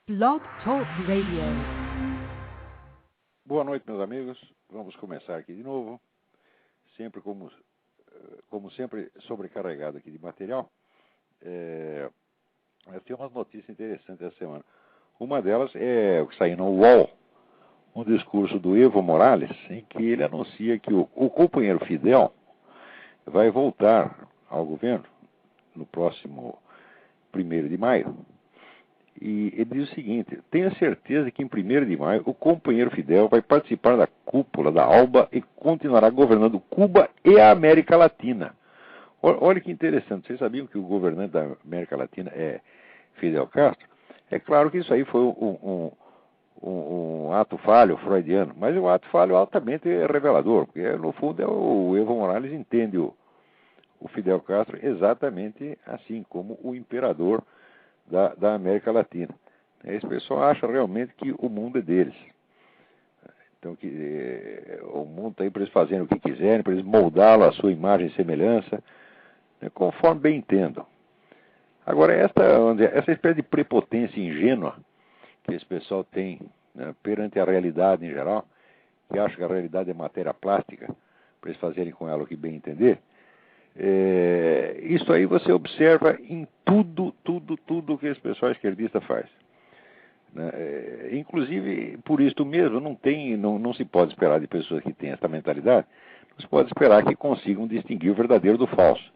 Blog Talk Radio. Boa noite, meus amigos. Vamos começar aqui de novo. Sempre como sempre, sobrecarregado aqui de material. Eu tenho umas notícias interessantes essa semana. Uma delas é o que saiu no UOL, um discurso do Evo Morales, em que ele anuncia que o companheiro Fidel vai voltar ao governo no próximo 1º de maio. E ele diz o seguinte: tenho certeza que em 1º de maio o companheiro Fidel vai participar da cúpula da ALBA e continuará governando Cuba e a América Latina. Olha que interessante, vocês sabiam que o governante da América Latina é Fidel Castro? É claro que isso aí foi um ato falho freudiano, mas um ato falho altamente revelador, porque no fundo o Evo Morales entende o Fidel Castro exatamente assim, como o imperador da América Latina. Esse pessoal acha realmente que o mundo é deles. Então, que o mundo está aí para eles fazerem o que quiserem, para eles moldá-lo à sua imagem e semelhança, conforme bem entendam. Agora, essa espécie de prepotência ingênua que esse pessoal tem, né, perante a realidade em geral, que acha que a realidade é matéria plástica, para eles fazerem com ela o que bem entender, isso aí você observa em tudo que esse pessoal esquerdista faz. Inclusive, por isso mesmo, não se pode esperar de pessoas que têm essa mentalidade, não se pode esperar que consigam distinguir o verdadeiro do falso.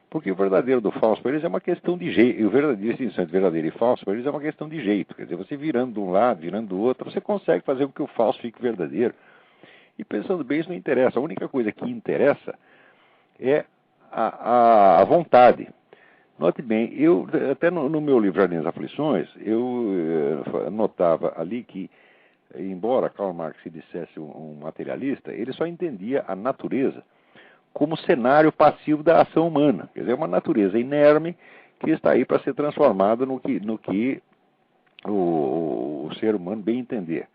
Porque o verdadeiro do falso para eles é uma questão de jeito, e a distinção entre verdadeiro e falso para eles é uma questão de jeito. Quer dizer, você virando de um lado, virando do outro, você consegue fazer com que o falso fique verdadeiro. E pensando bem, isso não interessa. A única coisa que interessa é a vontade. Note bem, eu até no meu livro Jardim das Aflições, eu notava ali que, embora Karl Marx se dissesse um materialista, ele só entendia a natureza como cenário passivo da ação humana. Quer dizer, uma natureza inerme que está aí para ser transformada no que o ser humano bem entender,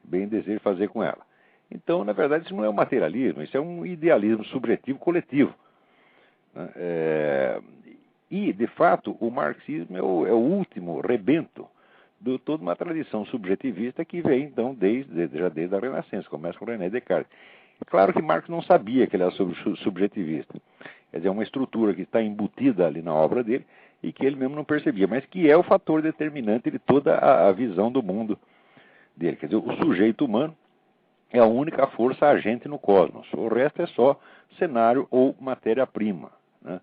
bem deseja fazer com ela. Então, na verdade, isso não é um materialismo, isso é um idealismo subjetivo coletivo. E, de fato, o marxismo é o último rebento de toda uma tradição subjetivista que vem, então, já desde a Renascença, começa com René Descartes. É claro que Marx não sabia que ele era subjetivista. Quer dizer, é uma estrutura que está embutida ali na obra dele e que ele mesmo não percebia, mas que é o fator determinante de toda a visão do mundo dele. Quer dizer, o sujeito humano é a única força agente no cosmos. O resto é só cenário ou matéria-prima, né?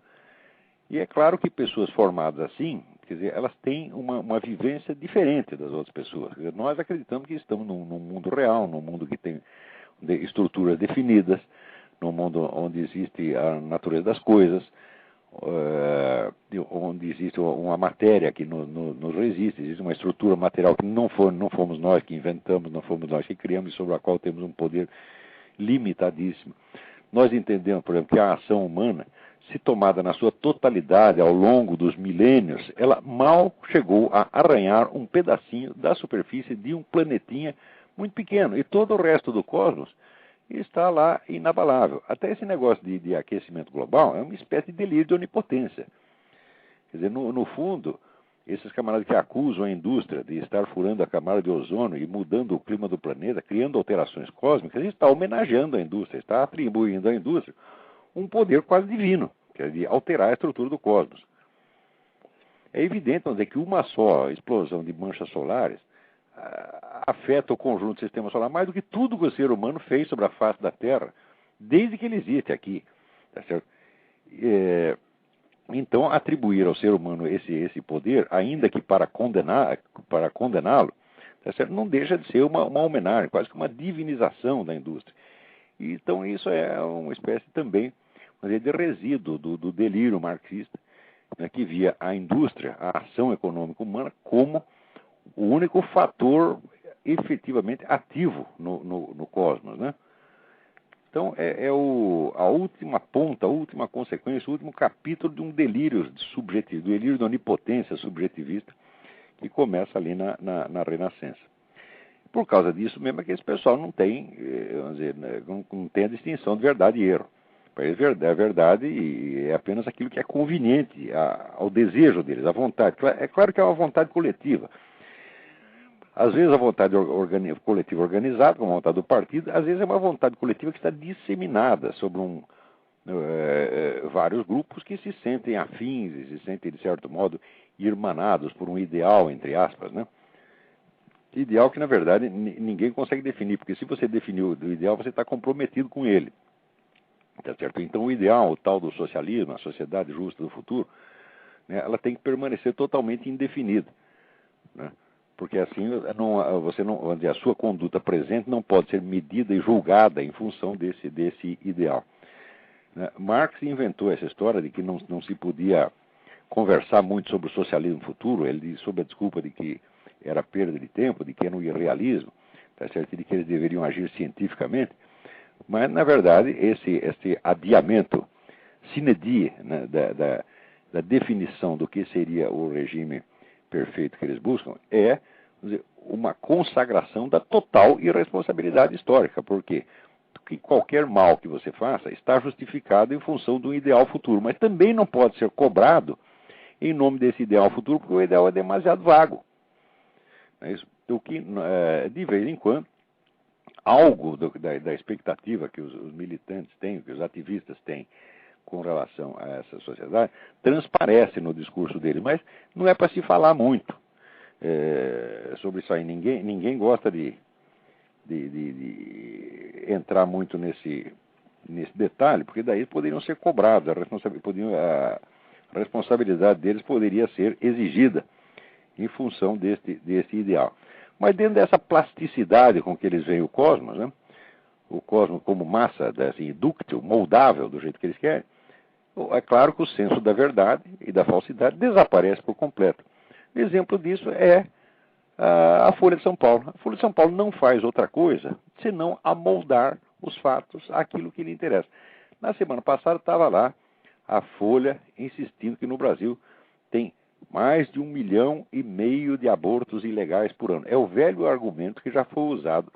E é claro que pessoas formadas assim, quer dizer, elas têm uma vivência diferente das outras pessoas. Quer dizer, nós acreditamos que estamos num mundo real, num mundo que tem estruturas definidas, num mundo onde existe a natureza das coisas, onde existe uma matéria que nos resiste, existe uma estrutura material que não fomos nós que inventamos, não fomos nós que criamos e sobre a qual temos um poder limitadíssimo. Nós entendemos, por exemplo, que a ação humana, se tomada na sua totalidade ao longo dos milênios, ela mal chegou a arranhar um pedacinho da superfície de um planetinha muito pequeno. E todo o resto do cosmos está lá inabalável. Até esse negócio de aquecimento global é uma espécie de delírio de onipotência. Quer dizer, no fundo, esses camaradas que acusam a indústria de estar furando a camada de ozônio e mudando o clima do planeta, criando alterações cósmicas, está homenageando a indústria, está atribuindo à indústria um poder quase divino, que é de alterar a estrutura do cosmos. É evidente, vamos dizer, que uma só explosão de manchas solares afeta o conjunto do sistema solar mais do que tudo que o ser humano fez sobre a face da Terra, desde que ele existe aqui. Tá certo? Então, atribuir ao ser humano esse poder, ainda que para condená-lo, tá certo? Não deixa de ser uma homenagem, quase que uma divinização da indústria. Então, isso é uma espécie também, vamos dizer, de resíduo do delírio marxista, né, que via a indústria, a ação econômica humana, como o único fator efetivamente ativo no cosmos, né? Então, a última ponta, a última consequência, o último capítulo de um delírio subjetivo, do delírio da onipotência subjetivista que começa ali na Renascença. Por causa disso mesmo é que esse pessoal não tem, vamos dizer, não tem a distinção de verdade e erro. Para eles, a verdade é apenas aquilo que é conveniente ao desejo deles, à vontade. É claro que é uma vontade coletiva. Às vezes a vontade coletiva organizada, como a vontade do partido, às vezes é uma vontade coletiva que está disseminada sobre vários grupos que se sentem afins e se sentem, de certo modo, irmanados por um ideal, entre aspas, né? Ideal que, na verdade, ninguém consegue definir, porque se você definir o ideal, você está comprometido com ele. Tá certo? Então, o ideal, o tal do socialismo, a sociedade justa do futuro, né, ela tem que permanecer totalmente indefinida, né? Porque assim a sua conduta presente não pode ser medida e julgada em função desse ideal, né? Marx inventou essa história de que não se podia conversar muito sobre o socialismo futuro, ele sob a desculpa de que era perda de tempo, de que era um irrealismo, tá certo? De que eles deveriam agir cientificamente, mas na verdade esse adiamento sine die, né, da definição do que seria o regime perfeito que eles buscam é uma consagração da total irresponsabilidade histórica. Por quê? Porque qualquer mal que você faça está justificado em função do ideal futuro, mas também não pode ser cobrado em nome desse ideal futuro, porque o ideal é demasiado vago. É isso. O que, de vez em quando, algo da expectativa que os militantes têm, que os ativistas têm com relação a essa sociedade, transparece no discurso deles, mas não é para se falar muito sobre isso aí. Ninguém gosta de entrar muito nesse detalhe, porque daí poderiam ser cobrados, a responsabilidade deles poderia ser exigida em função desse ideal. Mas dentro dessa plasticidade com que eles veem o cosmos, né? O cosmos como massa assim, dúctil, moldável do jeito que eles querem, é claro que o senso da verdade e da falsidade desaparece por completo. Exemplo disso é a Folha de São Paulo. A Folha de São Paulo não faz outra coisa senão amoldar os fatos àquilo que lhe interessa. Na semana passada estava lá a Folha insistindo que no Brasil tem mais de 1,5 milhão de abortos ilegais por ano. É o velho argumento que já foi usado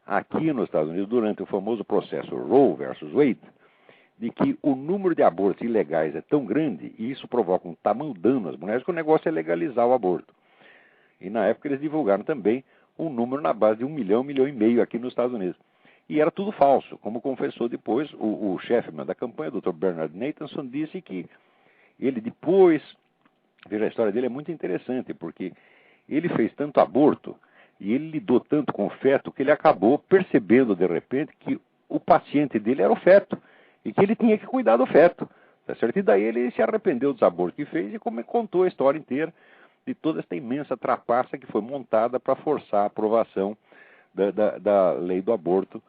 aqui nos Estados Unidos durante o famoso processo Roe versus Wade, de que o número de abortos ilegais é tão grande e isso provoca um tamanho dano às mulheres que o negócio é legalizar o aborto. E na época eles divulgaram também um número na base de 1 milhão, 1,5 milhão aqui nos Estados Unidos. E era tudo falso, como confessou depois o chefe da campanha, o Dr. Bernard Nathanson, disse que ele depois... Veja, a história dele é muito interessante, porque ele fez tanto aborto e ele lidou tanto com o feto que ele acabou percebendo, de repente, que o paciente dele era o feto e que ele tinha que cuidar do feto. Tá certo? E daí ele se arrependeu dos abortos que fez e contou a história inteira de toda essa imensa trapaça que foi montada para forçar a aprovação da lei do aborto,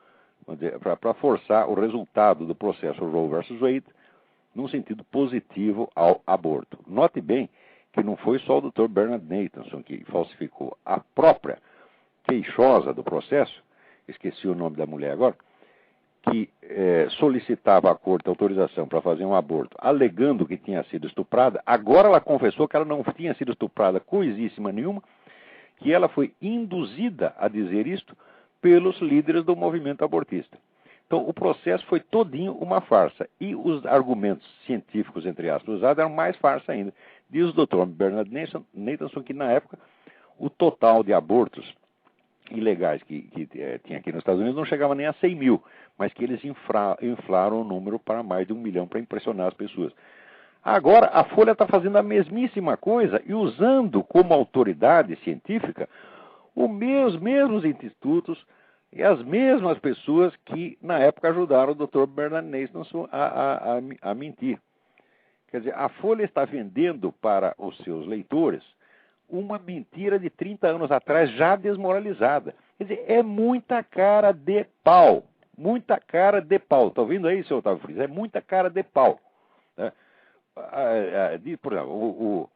para forçar o resultado do processo Roe versus Wade num sentido positivo ao aborto. Note bem que não foi só o Dr. Bernard Nathanson que falsificou. A própria queixosa do processo, esqueci o nome da mulher agora, que solicitava à corte autorização para fazer um aborto, alegando que tinha sido estuprada, agora ela confessou que ela não tinha sido estuprada coisíssima nenhuma, que ela foi induzida a dizer isto pelos líderes do movimento abortista. Então, o processo foi todinho uma farsa. E os argumentos científicos, entre aspas, usados eram mais farsa ainda. Diz o Dr. Bernard Nathanson que, na época, o total de abortos ilegais que tinha aqui nos Estados Unidos não chegava nem a 100 mil, mas que eles inflaram o número para mais de 1 milhão para impressionar as pessoas. Agora, a Folha está fazendo a mesmíssima coisa e usando como autoridade científica os mesmos institutos e as mesmas pessoas que, na época, ajudaram o Dr. Bernard Nathanson a mentir. Quer dizer, a Folha está vendendo para os seus leitores uma mentira de 30 anos atrás, já desmoralizada. Quer dizer, é muita cara de pau. Muita cara de pau. Está ouvindo aí, seu Otávio Frias? É muita cara de pau. Né? Por exemplo,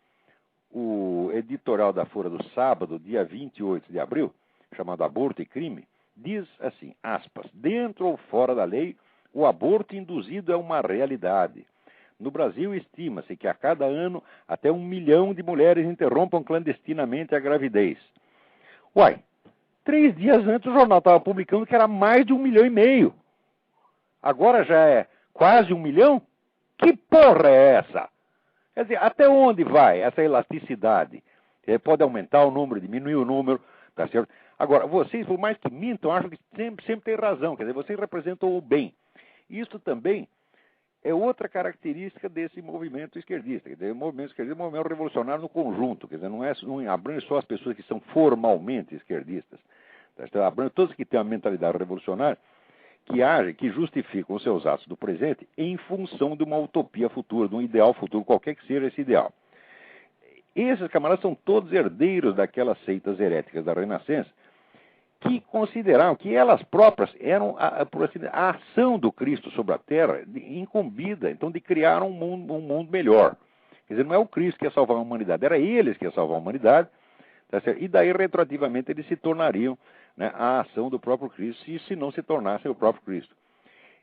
o editorial da Folha do sábado, dia 28 de abril, chamado Aborto e Crime, diz assim, aspas, dentro ou fora da lei, o aborto induzido é uma realidade. No Brasil, estima-se que a cada ano até 1 milhão de mulheres interrompam clandestinamente a gravidez. Uai, 3 dias antes o jornal estava publicando que era mais de 1,5 milhão. Agora já é quase 1 milhão? Que porra é essa? Quer dizer, até onde vai essa elasticidade? Pode aumentar o número, diminuir o número, tá certo? Agora, vocês, por mais que mintam, acham que sempre tem razão, quer dizer, vocês representam o bem. Isso também é outra característica desse movimento esquerdista. Quer dizer, o movimento esquerdista é um movimento revolucionário no conjunto, quer dizer, não abrange só as pessoas que são formalmente esquerdistas, tá certo? Abrange todos que têm uma mentalidade revolucionária, que agem, que justificam os seus atos do presente em função de uma utopia futura, de um ideal futuro, qualquer que seja esse ideal. Esses camaradas são todos herdeiros daquelas seitas heréticas da Renascença, que consideravam que elas próprias eram, por assim dizer, a ação do Cristo sobre a Terra incumbida, então, de criar um mundo melhor. Quer dizer, não é o Cristo que ia salvar a humanidade, era eles que iam salvar a humanidade, tá certo? E daí, retroativamente, eles se tornariam, né, a ação do próprio Cristo, se não se tornassem o próprio Cristo.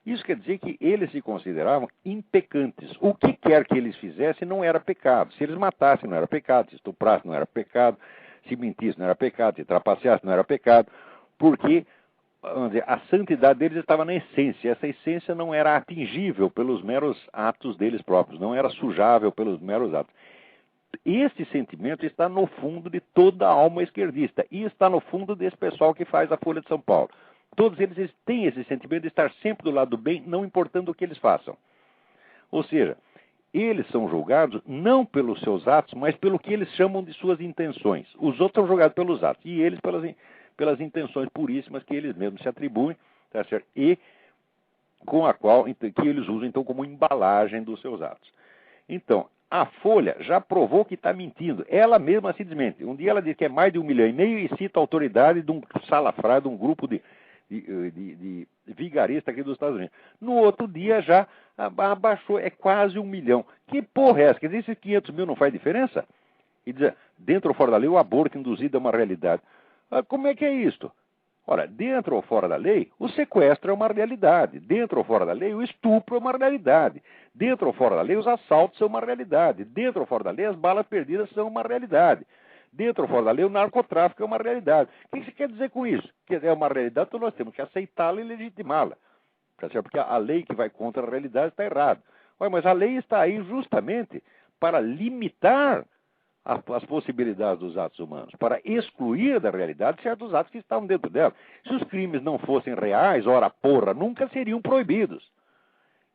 Isso quer dizer que eles se consideravam impecantes. O que quer que eles fizessem não era pecado. Se eles matassem, não era pecado. Se estuprassem, não era pecado. Se mentissem, não era pecado. Se trapaceassem, não era pecado. Porque, vamos dizer, a santidade deles estava na essência. Essa essência não era atingível pelos meros atos deles próprios. Não era sujável pelos meros atos. Esse sentimento está no fundo de toda a alma esquerdista. E está no fundo desse pessoal que faz a Folha de São Paulo. Todos eles têm esse sentimento de estar sempre do lado do bem, não importando o que eles façam. Ou seja, eles são julgados não pelos seus atos, mas pelo que eles chamam de suas intenções. Os outros são julgados pelos atos, e eles pelas intenções puríssimas que eles mesmos se atribuem, tá certo? E com a qual que eles usam então como embalagem dos seus atos. Então, a Folha já provou que está mentindo. Ela mesma se desmente. Um dia ela diz que é mais de 1,5 milhão e cita a autoridade de um salafrário, de um grupo de vigarista aqui dos Estados Unidos. No outro dia já abaixou, é quase 1 milhão. Que porra é essa? Quer dizer, esses 500 mil não faz diferença? E diz, dentro ou fora da lei, o aborto induzido é uma realidade. Como é que é isto? Ora, dentro ou fora da lei, o sequestro é uma realidade. Dentro ou fora da lei, o estupro é uma realidade. Dentro ou fora da lei, os assaltos são uma realidade. Dentro ou fora da lei, as balas perdidas são uma realidade. Dentro ou fora da lei, o narcotráfico é uma realidade. O que você quer dizer com isso? Que é uma realidade, então nós temos que aceitá-la e legitimá-la. Porque a lei que vai contra a realidade está errada. Mas a lei está aí justamente para limitar as possibilidades dos atos humanos, para excluir da realidade certos atos que estavam dentro dela. Se os crimes não fossem reais, ora porra, nunca seriam proibidos.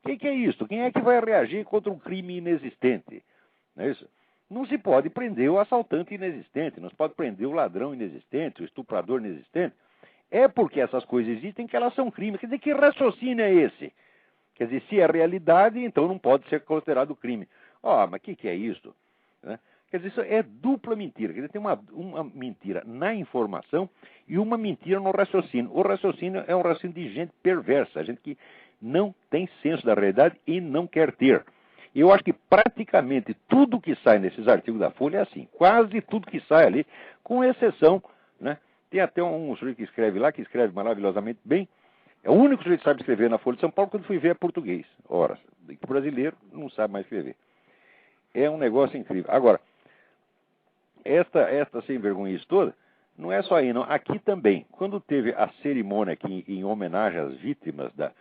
O que é isso? Quem é que vai reagir contra um crime inexistente? Não é isso? Não se pode prender o assaltante inexistente, não se pode prender o ladrão inexistente, o estuprador inexistente. É porque essas coisas existem que elas são crimes. Quer dizer, que raciocínio é esse? Quer dizer, se é realidade, então não pode ser considerado crime. Mas o que é isso? Né? Quer dizer, isso é dupla mentira. Quer dizer, tem uma mentira na informação e uma mentira no raciocínio. O raciocínio é um raciocínio de gente perversa, gente que não tem senso da realidade e não quer ter. Eu acho que praticamente tudo que sai nesses artigos da Folha é assim. Quase tudo que sai ali, com exceção, né? Tem até um sujeito que escreve lá, que escreve maravilhosamente bem. É o único sujeito que sabe escrever na Folha de São Paulo, quando fui ver é português. Ora, o brasileiro não sabe mais escrever. É um negócio incrível. Agora, esta sem vergonhice toda, não é só aí, não. Aqui também, quando teve a cerimônia aqui em homenagem às vítimas da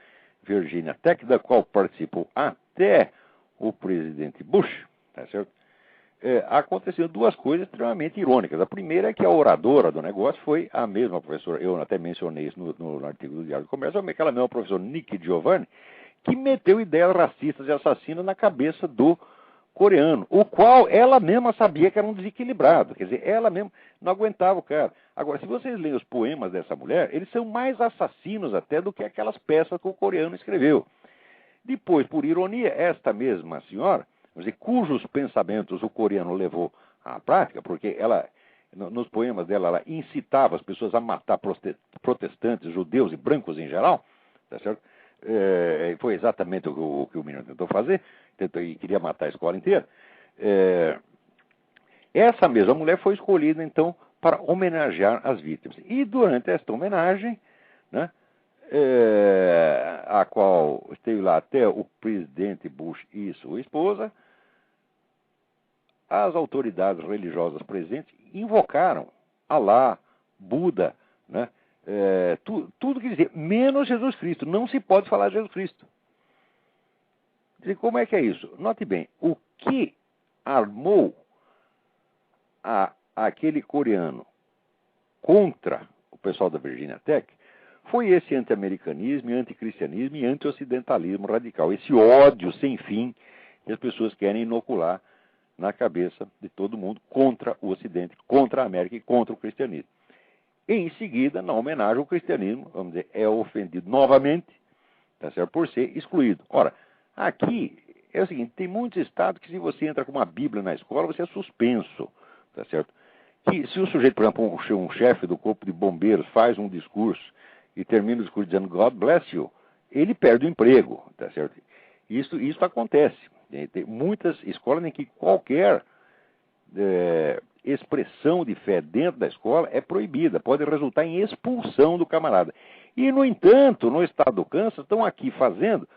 Virginia Tech, da qual participou até o presidente Bush, tá certo? Aconteceram duas coisas extremamente irônicas. A primeira é que a oradora do negócio foi a mesma professora, eu até mencionei isso no artigo do Diário do Comércio, aquela mesma professora Nikki Giovanni, que meteu ideias racistas e assassinas na cabeça do coreano, o qual ela mesma sabia que era um desequilibrado. Quer dizer, ela mesma não aguentava o cara. Agora, se vocês leem os poemas dessa mulher, eles são mais assassinos até do que aquelas peças que o coreano escreveu. Depois, por ironia, esta mesma senhora, cujos pensamentos o coreano levou à prática, porque ela, nos poemas dela, ela incitava as pessoas a matar protestantes, judeus e brancos em geral, tá certo? Foi exatamente o que o menino tentou fazer, e queria matar a escola inteira. Essa mesma mulher foi escolhida, então, para homenagear as vítimas. E durante esta homenagem, né, a qual esteve lá até o presidente Bush e sua esposa, as autoridades religiosas presentes invocaram Alá, Buda, né, tudo que dizer, menos Jesus Cristo. Não se pode falar de Jesus Cristo. E como é que é isso? Note bem, o que armou aquele coreano contra o pessoal da Virginia Tech foi esse anti-americanismo, anticristianismo e anti-ocidentalismo radical. Esse ódio sem fim que as pessoas querem inocular na cabeça de todo mundo contra o Ocidente, contra a América e contra o cristianismo. Em seguida, na homenagem ao cristianismo, vamos dizer, é ofendido novamente, tá certo? Por ser excluído. Ora, aqui é o seguinte, tem muitos estados que se você entra com uma Bíblia na escola, você é suspenso, tá certo? Que se o sujeito, por exemplo, um chefe do corpo de bombeiros faz um discurso e termina o discurso dizendo God bless you, ele perde o emprego, tá certo? Isso acontece. Tem muitas escolas em que qualquer expressão de fé dentro da escola é proibida, pode resultar em expulsão do camarada. E, no entanto, no estado do Kansas, estão aqui fazendo,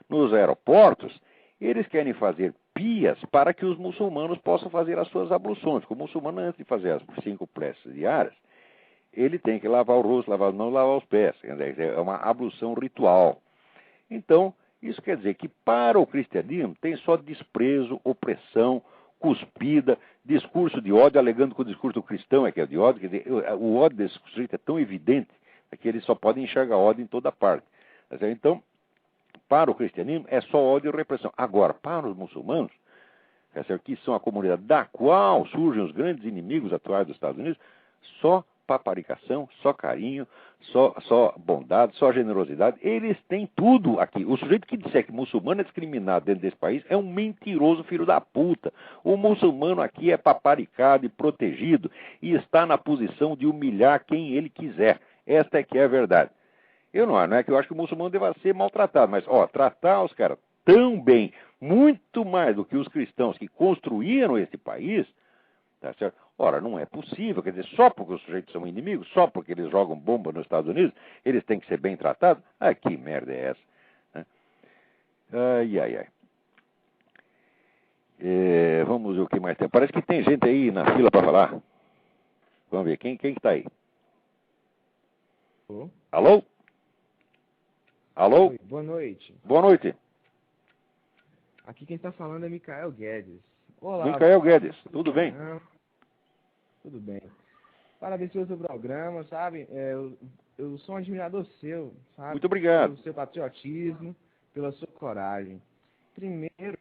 nos aeroportos, eles querem fazer pias para que os muçulmanos possam fazer as suas abluções. Porque o muçulmano, antes de fazer as 5 preces diárias, ele tem que lavar o rosto, lavar as mãos, lavar os pés. Quer dizer, é uma ablução ritual. Então, isso quer dizer que para o cristianismo tem só desprezo, opressão, cuspida, discurso de ódio, alegando que o discurso cristão é que é de ódio. Quer dizer, o ódio desse sujeito é tão evidente que eles só podem enxergar ódio em toda parte. Então, para o cristianismo é só ódio e repressão. Agora, para os muçulmanos, que são a comunidade da qual surgem os grandes inimigos atuais dos Estados Unidos, só paparicação, só carinho, só bondade, só generosidade. Eles têm tudo aqui. O sujeito que disser que muçulmano é discriminado dentro desse país é um mentiroso filho da puta. O muçulmano aqui é paparicado e protegido e está na posição de humilhar quem ele quiser. Esta é que é a verdade. Não é que eu acho que o muçulmano deva ser maltratado, mas, tratar os caras tão bem, muito mais do que os cristãos que construíram esse país, tá certo? Ora, não é possível, quer dizer, só porque os sujeitos são inimigos, só porque eles jogam bomba nos Estados Unidos, eles têm que ser bem tratados? Que merda é essa? Né? Ai. Vamos ver o que mais tem. Parece que tem gente aí na fila para falar. Vamos ver, quem que está aí? Alô? Alô? Oi, boa noite. Boa noite. Aqui quem está falando é Micael Guedes. Olá. Micael Guedes, tudo bem? Tudo bem. Parabéns pelo seu programa, sabe? Eu sou um admirador seu, sabe? Muito obrigado. Pelo seu patriotismo, pela sua coragem. Primeiro,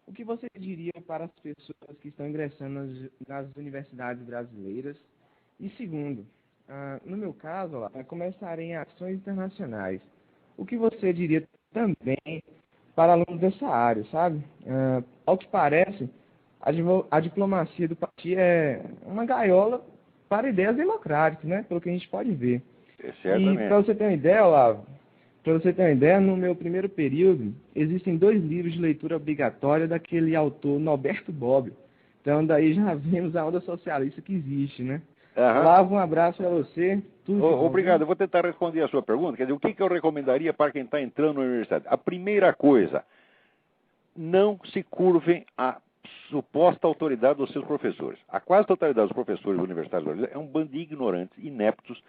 o que você diria para as pessoas que estão ingressando nas universidades brasileiras? E segundo, no meu caso, começarei em ações internacionais. O que você diria também para alunos dessa área, sabe? Ao que parece, a diplomacia do partido é uma gaiola para ideias democráticas, né? Pelo que a gente pode ver. Certamente. E para você ter uma ideia, Olavo, no meu primeiro período, existem 2 livros de leitura obrigatória daquele autor Norberto Bobbio. Então, daí já vemos a onda socialista que existe, né? Olavo, um abraço para você. Obrigado. Eu vou tentar responder a sua pergunta. Quer dizer, o que eu recomendaria para quem está entrando na universidade? A primeira coisa, não se curvem à suposta autoridade dos seus professores. A quase totalidade dos professores da Universidade Brasileira é um bando de ignorantes, ineptos,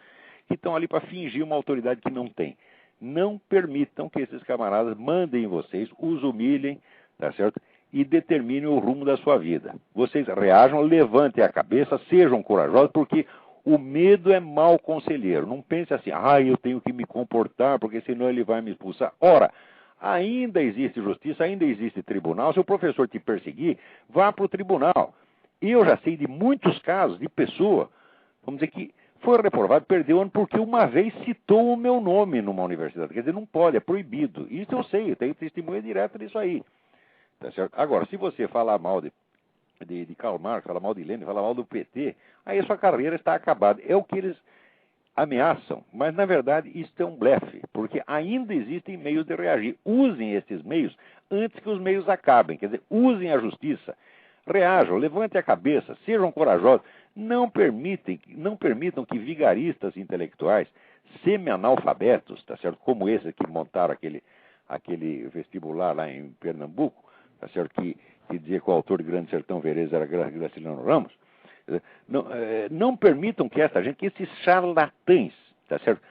que estão ali para fingir uma autoridade que não tem. Não permitam que esses camaradas mandem em vocês, os humilhem, tá certo? E determinem o rumo da sua vida. Vocês reajam, levantem a cabeça, sejam corajosos, porque o medo é mau conselheiro. Não pense assim, eu tenho que me comportar, porque senão ele vai me expulsar. Ora, ainda existe justiça, ainda existe tribunal. Se o professor te perseguir, vá para o tribunal. E eu já sei de muitos casos de pessoa, vamos dizer que foi reprovado, perdeu ano porque uma vez citou o meu nome numa universidade. Quer dizer, não pode, é proibido. Isso eu sei, eu tenho testemunha direta disso aí. Tá certo? Agora, se você falar mal de Karl Marx, falar mal de Lenin, falar mal do PT, aí a sua carreira está acabada. É o que eles ameaçam, mas na verdade isso é um blefe, porque ainda existem meios de reagir. Usem esses meios antes que os meios acabem, quer dizer, usem a justiça, reajam, levantem a cabeça, sejam corajosos, não permitam que vigaristas intelectuais, semi-analfabetos, tá certo? Como esse que montaram aquele vestibular lá em Pernambuco, tá certo? Que dizia que o autor de Grande Sertão Veredas era Graciliano Ramos. Não permitam que que esses charlatães, tá certo,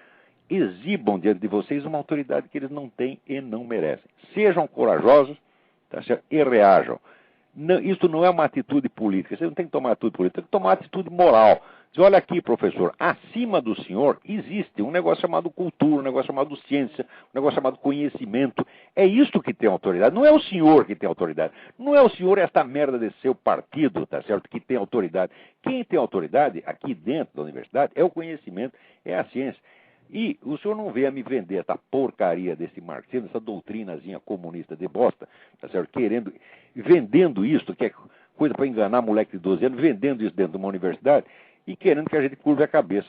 exibam diante de vocês uma autoridade que eles não têm e não merecem. Sejam corajosos, tá certo, e reajam. Isso não é uma atitude política. Você não tem que tomar atitude política, tem que tomar atitude moral. Diz, olha aqui, professor, acima do senhor existe um negócio chamado cultura, um negócio chamado ciência, um negócio chamado conhecimento. É isto que tem autoridade. Não é o senhor que tem autoridade. Não é o senhor esta merda desse seu partido, tá certo, que tem autoridade. Quem tem autoridade aqui dentro da universidade é o conhecimento, é a ciência. E o senhor não venha me vender essa porcaria desse marxismo, essa doutrinazinha comunista de bosta, tá certo? Vendendo isso, que é coisa para enganar moleque de 12 anos, vendendo isso dentro de uma universidade e querendo que a gente curve a cabeça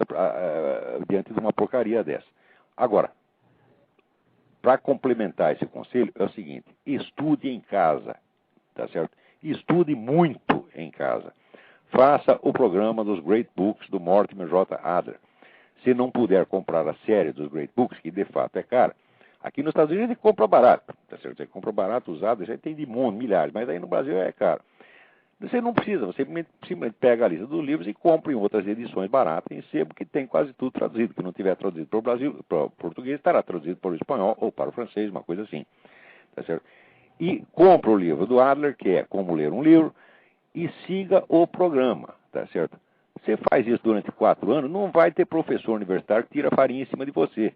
diante de uma porcaria dessa. Agora, para complementar esse conselho, é o seguinte: estude em casa, tá certo? Estude muito em casa. Faça o programa dos Great Books do Mortimer J. Adler. Se não puder comprar a série dos Great Books, que de fato é cara, aqui nos Estados Unidos a gente compra barato, tá certo? Você compra barato, usado, já tem de milhares, mas aí no Brasil é caro. Você não precisa, você simplesmente pega a lista dos livros e compra em outras edições baratas em sebo, que tem quase tudo traduzido. Que não tiver traduzido para o Brasil, para o português, estará traduzido para o espanhol ou para o francês, uma coisa assim. Tá certo? E compra o livro do Adler, que é Como Ler um Livro, e siga o programa, tá certo? Você faz isso durante 4 anos, não vai ter professor universitário que tira farinha em cima de você.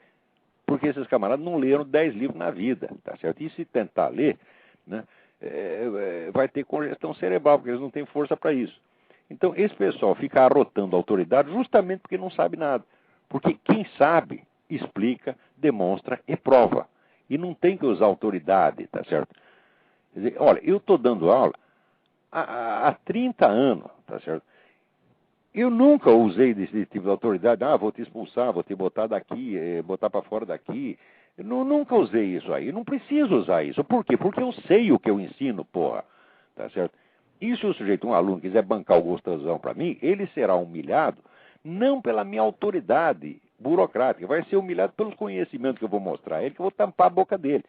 Porque esses camaradas não leram 10 livros na vida, tá certo? E se tentar ler, né, vai ter congestão cerebral, porque eles não têm força para isso. Então, esse pessoal fica arrotando a autoridade justamente porque não sabe nada. Porque quem sabe, explica, demonstra e prova. E não tem que usar autoridade, tá certo? Quer dizer, olha, eu estou dando aula há 30 anos, tá certo? Eu nunca usei desse tipo de autoridade. Vou te expulsar, vou te botar daqui, botar para fora daqui. Eu nunca usei isso aí. Eu não preciso usar isso. Por quê? Porque eu sei o que eu ensino, porra. Tá certo? E se o sujeito, um aluno, quiser bancar o gostosão para mim, ele será humilhado não pela minha autoridade burocrática, vai ser humilhado pelos conhecimentos que eu vou mostrar a ele, que eu vou tampar a boca dele.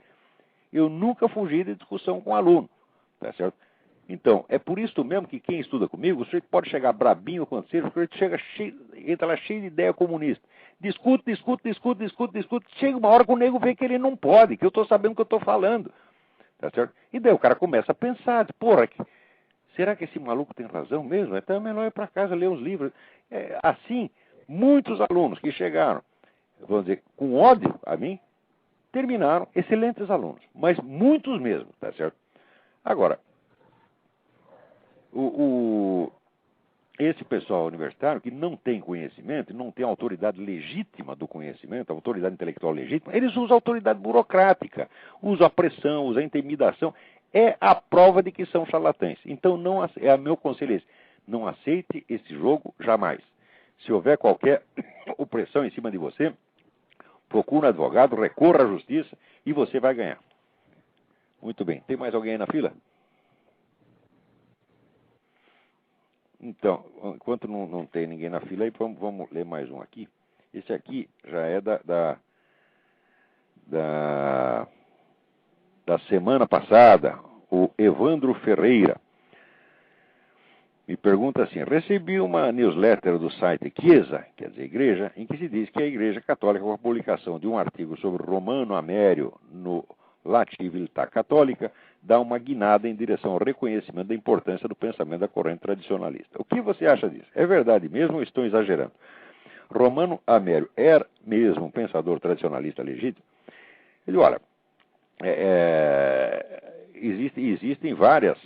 Eu nunca fugi de discussão com o aluno. Tá certo? Então, é por isso mesmo que quem estuda comigo, o sujeito pode chegar brabinho quando seja, porque ele entra lá cheio de ideia comunista. Discute. Chega uma hora que o nego vê que ele não pode, que eu estou sabendo o que eu estou falando. Tá certo? E daí o cara começa a pensar, porra, será que esse maluco tem razão mesmo? Então é melhor ir para casa ler uns livros. Assim, muitos alunos que chegaram, vamos dizer, com ódio a mim, terminaram excelentes alunos. Mas muitos mesmo, tá certo? Agora, esse pessoal universitário que não tem conhecimento, não tem autoridade legítima do conhecimento, autoridade intelectual legítima, eles usam autoridade burocrática, usam a pressão, usam a intimidação. É a prova de que são charlatães. Então, meu conselho é esse: não aceite esse jogo jamais. Se houver qualquer opressão em cima de você, procure um advogado, recorra à justiça e você vai ganhar. Muito bem. Tem mais alguém aí na fila? Então, enquanto não tem ninguém na fila, aí vamos ler mais um aqui. Esse aqui já é da semana passada. O Evandro Ferreira me pergunta assim: recebi uma newsletter do site Chiesa, quer dizer igreja, em que se diz que a Igreja Católica, com a publicação de um artigo sobre Romano Amério no La Civiltà Católica, dá uma guinada em direção ao reconhecimento da importância do pensamento da corrente tradicionalista. O que você acha disso? É verdade mesmo ou estou exagerando? Romano Amério era mesmo um pensador tradicionalista legítimo? Ele, olha, existem várias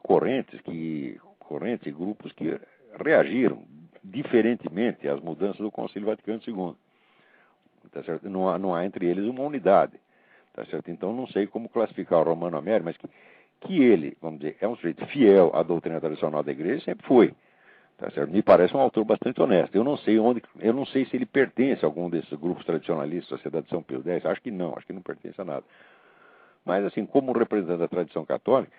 correntes e grupos que reagiram diferentemente às mudanças do Concílio Vaticano II. Tá certo? Não há entre eles uma unidade. Tá certo? Então, não sei como classificar o Romano Amério, mas que ele, vamos dizer, é um sujeito fiel à doutrina tradicional da igreja, sempre foi. Tá certo? Me parece um autor bastante honesto. Eu não sei se ele pertence a algum desses grupos tradicionalistas, Sociedade de São Pio X, acho que não pertence a nada. Mas, assim, como representante da tradição católica,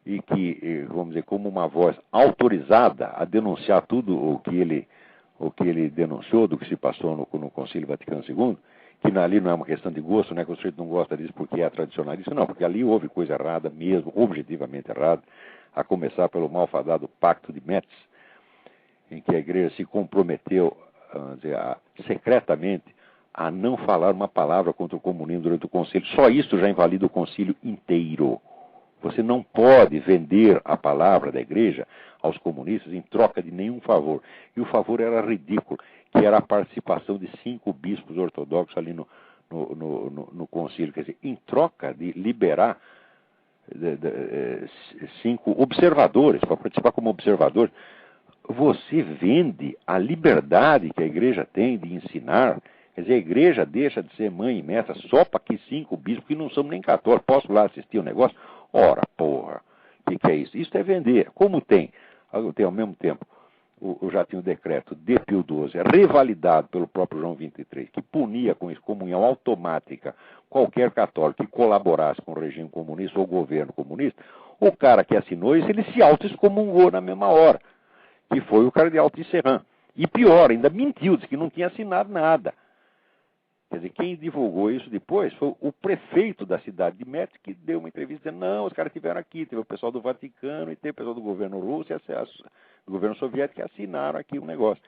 e que, vamos dizer, como uma voz autorizada a denunciar tudo o que ele denunciou do que se passou no Concílio Vaticano II, que ali não é uma questão de gosto, não é que o sujeito não gosta disso porque é tradicionalista, não, porque ali houve coisa errada mesmo, objetivamente errada, a começar pelo malfadado Pacto de Metz, em que a igreja se comprometeu, vamos dizer, secretamente a não falar uma palavra contra o comunismo durante o concílio. Só isso já invalida o concílio inteiro. Você não pode vender a palavra da igreja aos comunistas em troca de nenhum favor. E o favor era ridículo, que era a participação de 5 bispos ortodoxos ali no concílio. Quer dizer, em troca de liberar 5 observadores, para participar como observadores, você vende a liberdade que a igreja tem de ensinar. Quer dizer, a igreja deixa de ser mãe e mestra só para que 5 bispos, que não somos nem católicos, posso lá assistir o negócio? Ora, porra, o que é isso? Isso é vender. Como tem ao mesmo tempo, já tinha o decreto de Pio XII, revalidado pelo próprio João XXIII, que punia com excomunhão automática qualquer católico que colaborasse com o regime comunista ou governo comunista. O cara que assinou isso, ele se auto-excomungou na mesma hora, que foi o cardeal Tisserand. E pior, ainda mentiu, disse que não tinha assinado nada. Quer dizer, quem divulgou isso depois foi o prefeito da cidade de Metz, que deu uma entrevista dizendo, não, os caras estiveram aqui, teve o pessoal do Vaticano e teve o pessoal do governo russo e do governo soviético que assinaram aqui um negócio.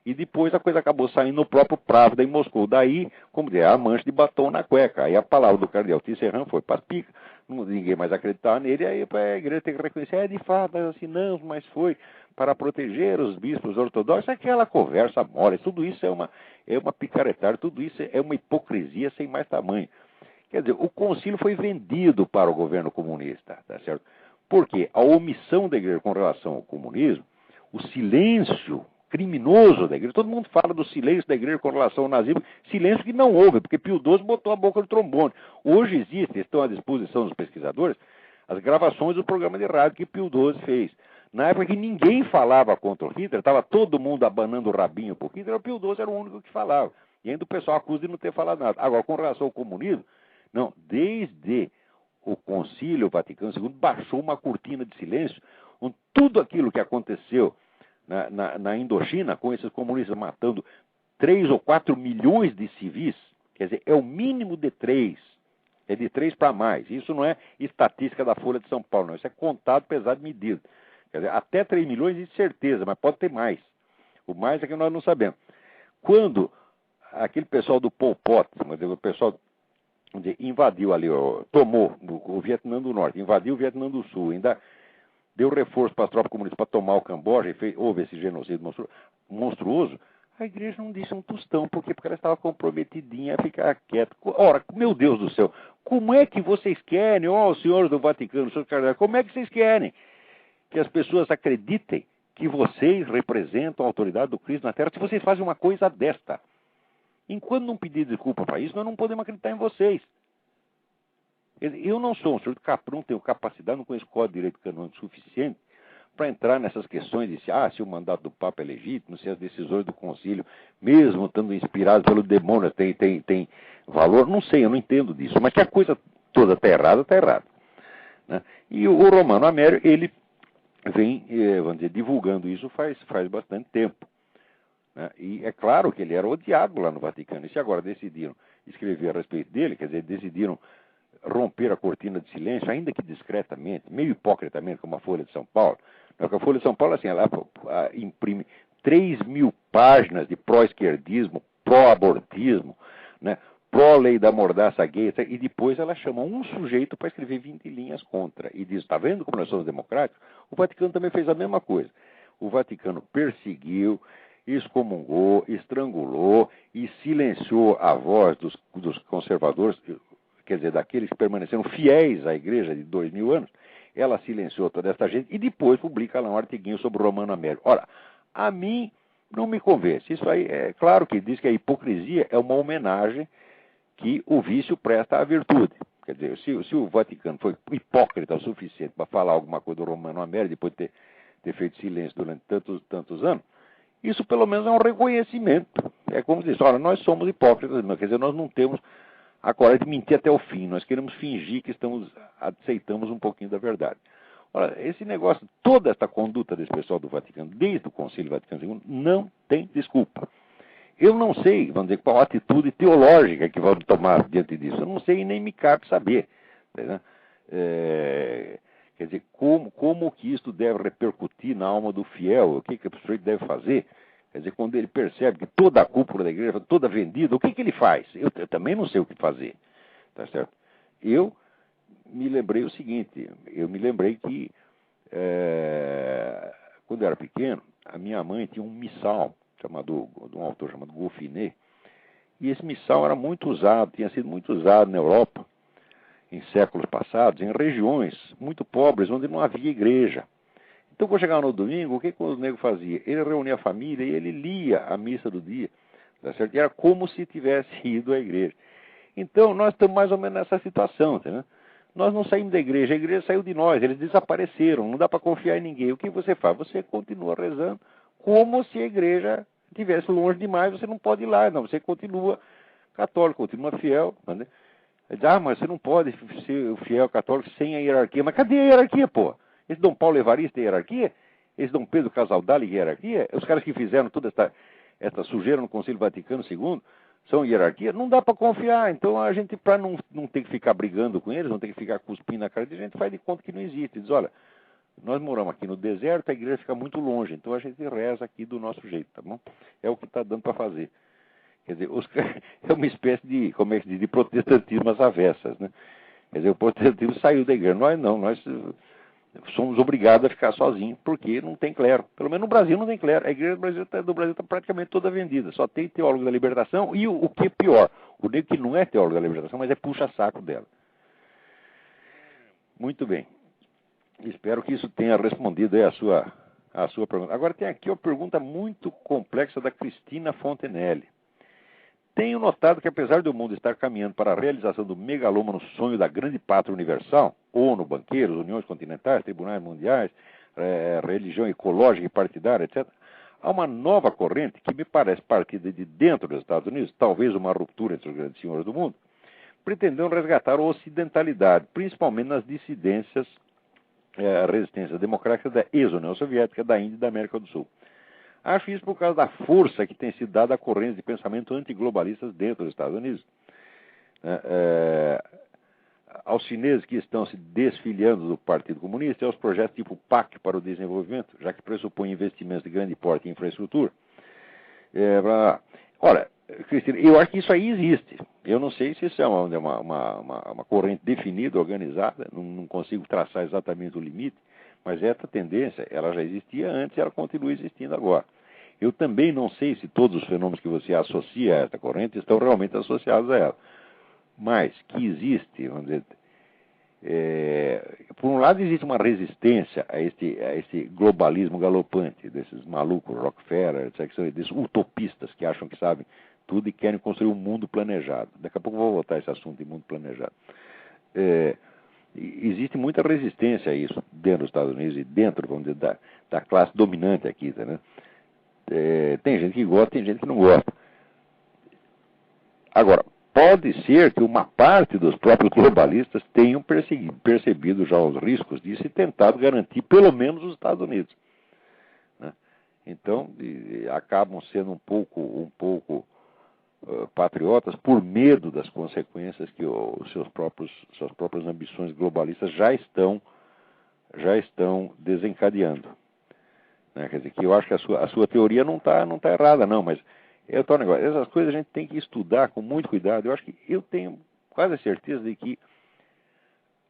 E depois a coisa acabou saindo no próprio Pravda em Moscou. Daí, como dizer, a mancha de batom na cueca. Aí a palavra do cardeal Tisserand foi para as picas, ninguém mais acreditava nele, aí a igreja tem que reconhecer, de fato, nós assinamos, mas foi para proteger os bispos ortodoxos, aquela conversa mole, tudo isso é uma picaretagem, tudo isso é uma hipocrisia sem mais tamanho. Quer dizer, o concílio foi vendido para o governo comunista, tá certo? Porque a omissão da igreja com relação ao comunismo, o silêncio criminoso da igreja, todo mundo fala do silêncio da igreja com relação ao nazismo, silêncio que não houve, porque Pio XII botou a boca no trombone. Hoje existem, estão à disposição dos pesquisadores, as gravações do programa de rádio que Pio XII fez. Na época que ninguém falava contra o Hitler, estava todo mundo abanando o rabinho por Hitler, o Pio XII era o único que falava. E ainda o pessoal acusa de não ter falado nada. Agora, com relação ao comunismo, não, desde o Concílio Vaticano II baixou uma cortina de silêncio, onde tudo aquilo que aconteceu na Indochina, com esses comunistas matando 3 ou 4 milhões de civis, quer dizer, é o mínimo de 3. É de 3 para mais. Isso não é estatística da Folha de São Paulo, não. Isso é contado, pesado, medido. Quer dizer, até 3 milhões de certeza, mas pode ter mais. O mais é que nós não sabemos. Quando aquele pessoal do Pol Pot, o pessoal invadiu ali, tomou o Vietnã do Norte, invadiu o Vietnã do Sul, ainda deu reforço para as tropas comunistas para tomar o Camboja e houve esse genocídio monstruoso, a igreja não disse um tostão. Por quê? Porque ela estava comprometidinha a ficar quieta. Ora, meu Deus do céu, como é que vocês querem, os senhores do Vaticano, os senhores cardeais, como é que vocês querem que as pessoas acreditem que vocês representam a autoridade do Cristo na Terra se vocês fazem uma coisa desta? Enquanto não pedir desculpa para isso, nós não podemos acreditar em vocês. Eu não sou um senhor de Capri, não tenho capacidade, não conheço código de direito canônico suficiente para entrar nessas questões de se o mandato do Papa é legítimo, se as decisões do concílio, mesmo estando inspiradas pelo demônio, tem valor. Não sei, eu não entendo disso. Mas que a coisa toda está errada, está errada. Né? E o Romano Amério, ele vem, vamos dizer, divulgando isso faz bastante tempo. Né? E é claro que ele era odiado lá no Vaticano. E se agora decidiram escrever a respeito dele, quer dizer, decidiram romper a cortina de silêncio, ainda que discretamente, meio hipocritamente, como a Folha de São Paulo. Porque a Folha de São Paulo, assim, ela imprime 3.000 páginas de pró-esquerdismo, pró-abortismo, né, pró-lei da mordaça gay, e depois ela chama um sujeito para escrever 20 linhas contra. E diz, está vendo como nós somos democráticos? O Vaticano também fez a mesma coisa. O Vaticano perseguiu, excomungou, estrangulou e silenciou a voz dos conservadores, quer dizer, daqueles que permaneceram fiéis à igreja de 2.000 anos. Ela silenciou toda essa gente e depois publica lá um artiguinho sobre o Romano Amério. Ora, a mim não me convence. Isso aí é claro que diz que a hipocrisia é uma homenagem que o vício presta à virtude. Quer dizer, se o Vaticano foi hipócrita o suficiente para falar alguma coisa do Romano Amério, depois de ter feito silêncio durante tantos anos, isso pelo menos é um reconhecimento. É como dizer, olha, nós somos hipócritas, quer dizer, nós não temos a coragem de mentir até o fim. Nós queremos fingir que aceitamos um pouquinho da verdade. Olha, esse negócio, toda essa conduta desse pessoal do Vaticano, desde o Concílio Vaticano II, não tem desculpa. Eu não sei, vamos dizer, qual a atitude teológica que vamos tomar diante disso. Eu não sei e nem me cabe saber. Né? Quer dizer, como que isso deve repercutir na alma do fiel, o que o sujeito deve fazer. Quer dizer, quando ele percebe que toda a cúpula da igreja, toda vendida, o que ele faz? Eu também não sei o que fazer. Tá certo? Eu me lembrei o seguinte, eu me lembrei que quando eu era pequeno, a minha mãe tinha um missal, de um autor chamado Goffinet, e esse missal era muito usado, tinha sido muito usado na Europa, em séculos passados, em regiões muito pobres, onde não havia igreja. Então, quando chegava no domingo, o que o nego fazia? Ele reunia a família e ele lia a missa do dia, tá certo? E era como se tivesse ido à igreja. Então, nós estamos mais ou menos nessa situação, entendeu? Nós não saímos da igreja, a igreja saiu de nós, eles desapareceram, não dá para confiar em ninguém. O que você faz? Você continua rezando como se a igreja estivesse longe demais, você não pode ir lá, não. Você continua católico, continua fiel, entendeu? Mas você não pode ser fiel católico sem a hierarquia. Mas cadê a hierarquia, pô? Esse Dom Paulo Evaristo tem hierarquia? Esse Dom Pedro Casaldali tem hierarquia? Os caras que fizeram toda essa sujeira no Concílio Vaticano II são hierarquia? Não dá para confiar. Então a gente, para não ter que ficar brigando com eles, não ter que ficar cuspindo na cara de gente, faz de conta que não existe. Diz, olha, nós moramos aqui no deserto, a igreja fica muito longe, então a gente reza aqui do nosso jeito, tá bom? É o que está dando para fazer. Quer dizer, é uma espécie de, como é que se diz, de protestantismo às avessas, né? Quer dizer, o protestantismo saiu da igreja. Nós não, nós somos obrigados a ficar sozinhos, porque não tem clero. Pelo menos no Brasil não tem clero. A igreja do Brasil está praticamente toda vendida. Só tem teólogo da libertação e o que é pior, o nego que não é teólogo da libertação, mas é puxa-saco dela. Muito bem. Espero que isso tenha respondido aí a sua pergunta. Agora tem aqui uma pergunta muito complexa da Cristina Fontenelle. Tenho notado que, apesar do mundo estar caminhando para a realização do megalômano sonho da grande pátria universal, ONU, banqueiros, uniões continentais, tribunais mundiais, religião ecológica e partidária, etc., há uma nova corrente que me parece partida de dentro dos Estados Unidos, talvez uma ruptura entre os grandes senhores do mundo, pretendendo resgatar a ocidentalidade, principalmente nas dissidências, resistência democrática da ex-União Soviética, da Índia e da América do Sul. Acho isso por causa da força que tem sido dada a correntes de pensamento antiglobalistas dentro dos Estados Unidos. Aos chineses que estão se desfiliando do Partido Comunista e aos projetos tipo PAC para o desenvolvimento, já que pressupõe investimentos de grande porte em infraestrutura. Olha, Cristina, eu acho que isso aí existe. Eu não sei se isso é uma corrente definida, organizada, não consigo traçar exatamente o limite, mas essa tendência, ela já existia antes e ela continua existindo agora. Eu também não sei se todos os fenômenos que você associa a essa corrente estão realmente associados a ela. Mas que existe, vamos dizer, por um lado existe uma resistência a esse globalismo galopante, desses malucos Rockefeller, etc., que são desses utopistas que acham que sabem tudo e querem construir um mundo planejado. Daqui a pouco eu vou voltar a esse assunto de mundo planejado. Existe muita resistência a isso dentro dos Estados Unidos e dentro, vamos dizer, da classe dominante aqui, tá, né? Tem gente que gosta, tem gente que não gosta. Agora, pode ser que uma parte dos próprios globalistas tenham percebido já os riscos disso e tentado garantir pelo menos os Estados Unidos, né? Então, acabam sendo um pouco patriotas por medo das consequências que suas próprias ambições globalistas já estão desencadeando, né? Quer dizer, que eu acho que a sua teoria não tá errada, não, mas é o negócio. Essas coisas a gente tem que estudar com muito cuidado. Eu acho que eu tenho quase a certeza de que,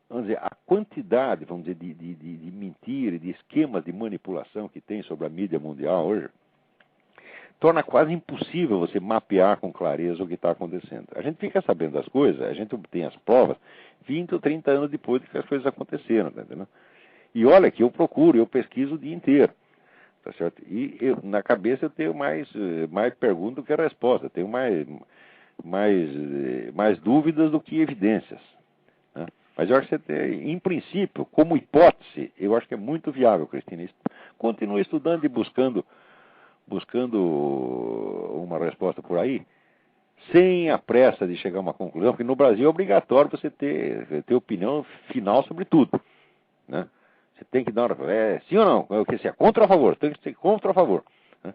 vamos dizer, a quantidade, vamos dizer, de mentira e de esquemas de manipulação que tem sobre a mídia mundial hoje torna quase impossível você mapear com clareza o que está acontecendo. A gente fica sabendo das coisas, a gente obtém as provas 20 ou 30 anos depois de que as coisas aconteceram, tá entendendo? E olha que eu pesquiso o dia inteiro, tá certo? E na cabeça eu tenho mais perguntas do que resposta, eu tenho mais dúvidas do que evidências, né? Mas eu acho que em princípio, como hipótese, eu acho que é muito viável, Cristina. Continue estudando e buscando uma resposta por aí, sem a pressa de chegar a uma conclusão, porque no Brasil é obrigatório você ter opinião final sobre tudo, né? Você tem que dar sim ou não, se é contra ou a favor, tem que ser contra ou a favor, né?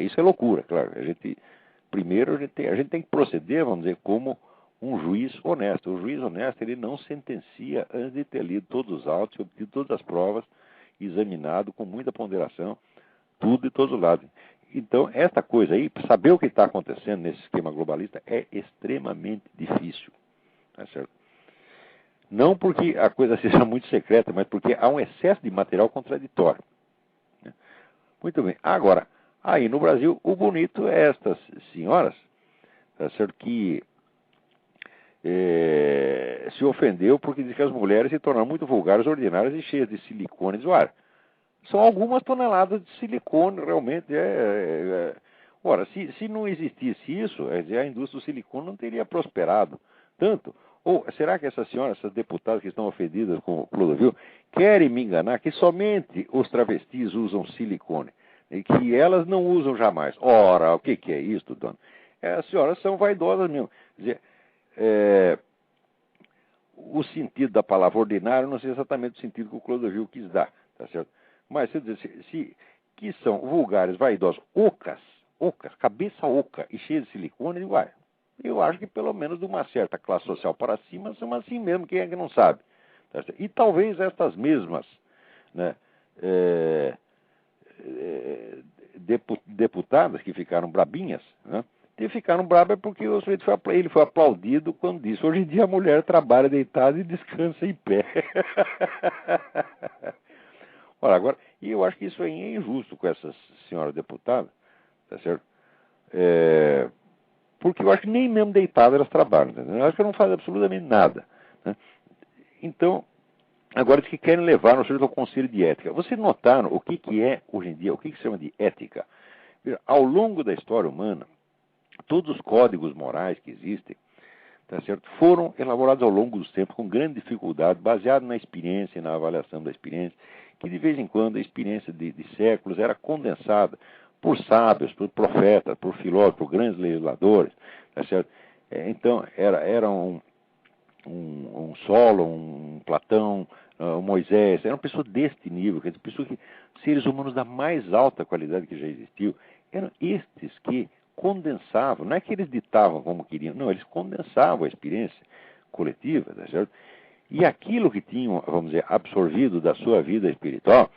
Isso é loucura, claro. Primeiro a gente tem que proceder, vamos dizer, como um juiz honesto. O juiz honesto, ele não sentencia antes de ter lido todos os autos, obtido todas as provas, examinado com muita ponderação tudo de todos os lados. Então, essa coisa aí, saber o que está acontecendo nesse esquema globalista é extremamente difícil, tá certo? Não porque a coisa seja muito secreta, mas porque há um excesso de material contraditório. Muito bem. Agora, aí no Brasil, o bonito é estas senhoras, tá certo, que se ofendeu porque diz que as mulheres se tornaram muito vulgares, ordinárias e cheias de silicone e zoar. São algumas toneladas de silicone, realmente. Ora, se não existisse isso, a indústria do silicone não teria prosperado tanto. Ou será que essas senhoras, essas deputadas que estão ofendidas com o Clodovil, querem me enganar que somente os travestis usam silicone e que elas não usam jamais? Ora, o que é isso, dona? As senhoras são vaidosas mesmo. Quer dizer, o sentido da palavra ordinário não sei exatamente o sentido que o Clodovil quis dar, tá certo? Mas que são vulgares, vaidosos, ocas, cabeça oca e cheia de silicone, eu acho que pelo menos de uma certa classe social para cima são assim mesmo, quem é que não sabe? Tá certo? E talvez estas mesmas, né, deputadas que ficaram brabinhas, né? E ficaram bravas porque o sujeito ele foi aplaudido quando disse: hoje em dia a mulher trabalha deitada e descansa em pé. Ora, agora, e eu acho que isso aí é injusto com essas senhoras deputadas, tá certo? Porque eu acho que nem mesmo deitadas elas trabalham, entendeu? Eu acho que elas não fazem absolutamente nada, né? Então, agora diz que querem levar no sujeito ao Conselho de Ética. Vocês notaram o que é, hoje em dia, o que se chama de ética? Ao longo da história humana, todos os códigos morais que existem, tá certo, foram elaborados ao longo dos tempos com grande dificuldade, baseado na experiência e na avaliação da experiência, que de vez em quando a experiência de séculos era condensada por sábios, por profetas, por filósofos, por grandes legisladores, tá certo? Então, era um Solo, um Platão, um Moisés, eram pessoas deste nível, quer dizer, pessoas seres humanos da mais alta qualidade que já existiu, eram estes que condensavam, não é que eles ditavam como queriam, não, eles condensavam a experiência coletiva, tá certo? E aquilo que tinham, vamos dizer, absorvido da sua vida espiritual,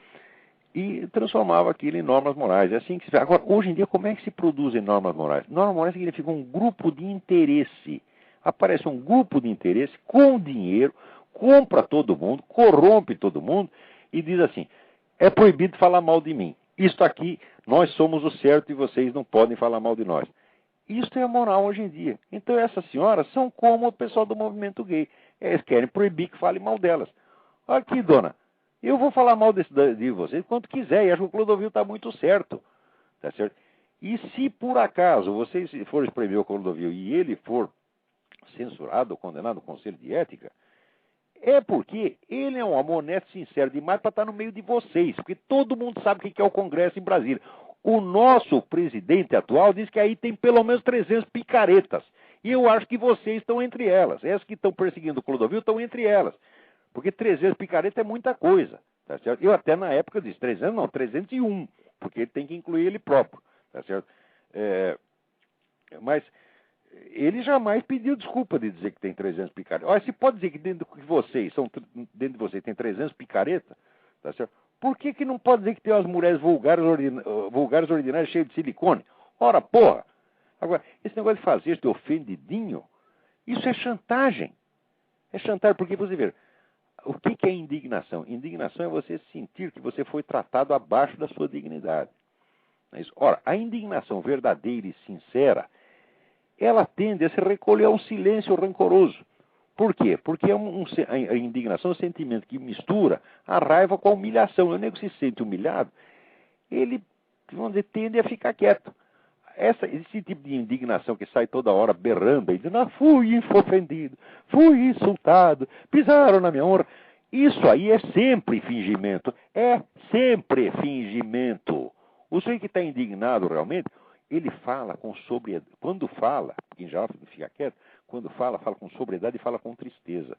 e transformava aquilo em normas morais. É assim que se faz. Agora, hoje em dia, como é que se produzem normas morais? Normas morais significa um grupo de interesse. Aparece um grupo de interesse com dinheiro, compra todo mundo, corrompe todo mundo e diz assim: é proibido falar mal de mim. Isto aqui, nós somos o certo e vocês não podem falar mal de nós. Isso é a moral hoje em dia. Então essas senhoras são como o pessoal do movimento gay. Eles querem proibir que fale mal delas. Aqui, dona, eu vou falar mal de vocês quanto quiser, e acho que o Clodovil está muito certo. Tá certo? E se por acaso vocês forem proibir o Clodovil e ele for censurado ou condenado ao Conselho de Ética, é porque ele é um homem honesto, sincero demais para estar no meio de vocês, porque todo mundo sabe o que é o Congresso em Brasília. O nosso presidente atual diz que aí tem pelo menos 300 picaretas, e eu acho que vocês estão entre elas. Essas que estão perseguindo o Clodovil estão entre elas, porque 300 picaretas é muita coisa. Tá certo? Eu até na época disse 300 não, 301, porque ele tem que incluir ele próprio. Tá certo? Mas ele jamais pediu desculpa de dizer que tem 300 picaretas. Olha, se pode dizer que dentro de vocês tem 300 picaretas, tá certo? Por que não pode dizer que tem umas mulheres vulgares ordinárias cheias de silicone? Ora, porra! Agora, esse negócio de fazer este ofendidinho, isso é chantagem. É chantagem, porque você vê, o que é indignação? Indignação é você sentir que você foi tratado abaixo da sua dignidade. Não é isso? Ora, a indignação verdadeira e sincera, ela tende a se recolher a um silêncio rancoroso. Por quê? Porque a indignação é um sentimento que mistura a raiva com a humilhação. O nego se sente humilhado, ele, vamos dizer, tende a ficar quieto. Esse tipo de indignação que sai toda hora berrando e dizendo: fui ofendido, fui insultado, pisaram na minha honra. Isso aí é sempre fingimento. É sempre fingimento. O sujeito que está indignado realmente, ele fala com sobriedade. Quando fala, em geral fica quieto, quando fala com sobriedade e fala com tristeza.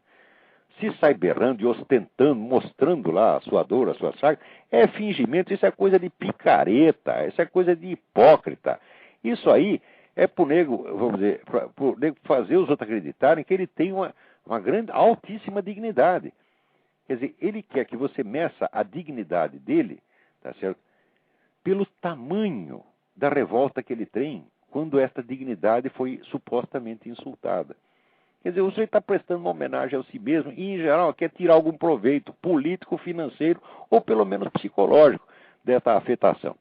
Se sai berrando e ostentando, mostrando lá a sua dor, a sua chaga, é fingimento, isso é coisa de picareta, isso é coisa de hipócrita. Isso aí é pro nego, vamos dizer, pro nego fazer os outros acreditarem que ele tem uma grande, altíssima dignidade. Quer dizer, ele quer que você meça a dignidade dele, tá certo? Pelo tamanho da revolta que ele tem quando esta dignidade foi supostamente insultada. Quer dizer, o sujeito está prestando uma homenagem a si mesmo e, em geral, quer tirar algum proveito político, financeiro ou pelo menos psicológico dessa afetação.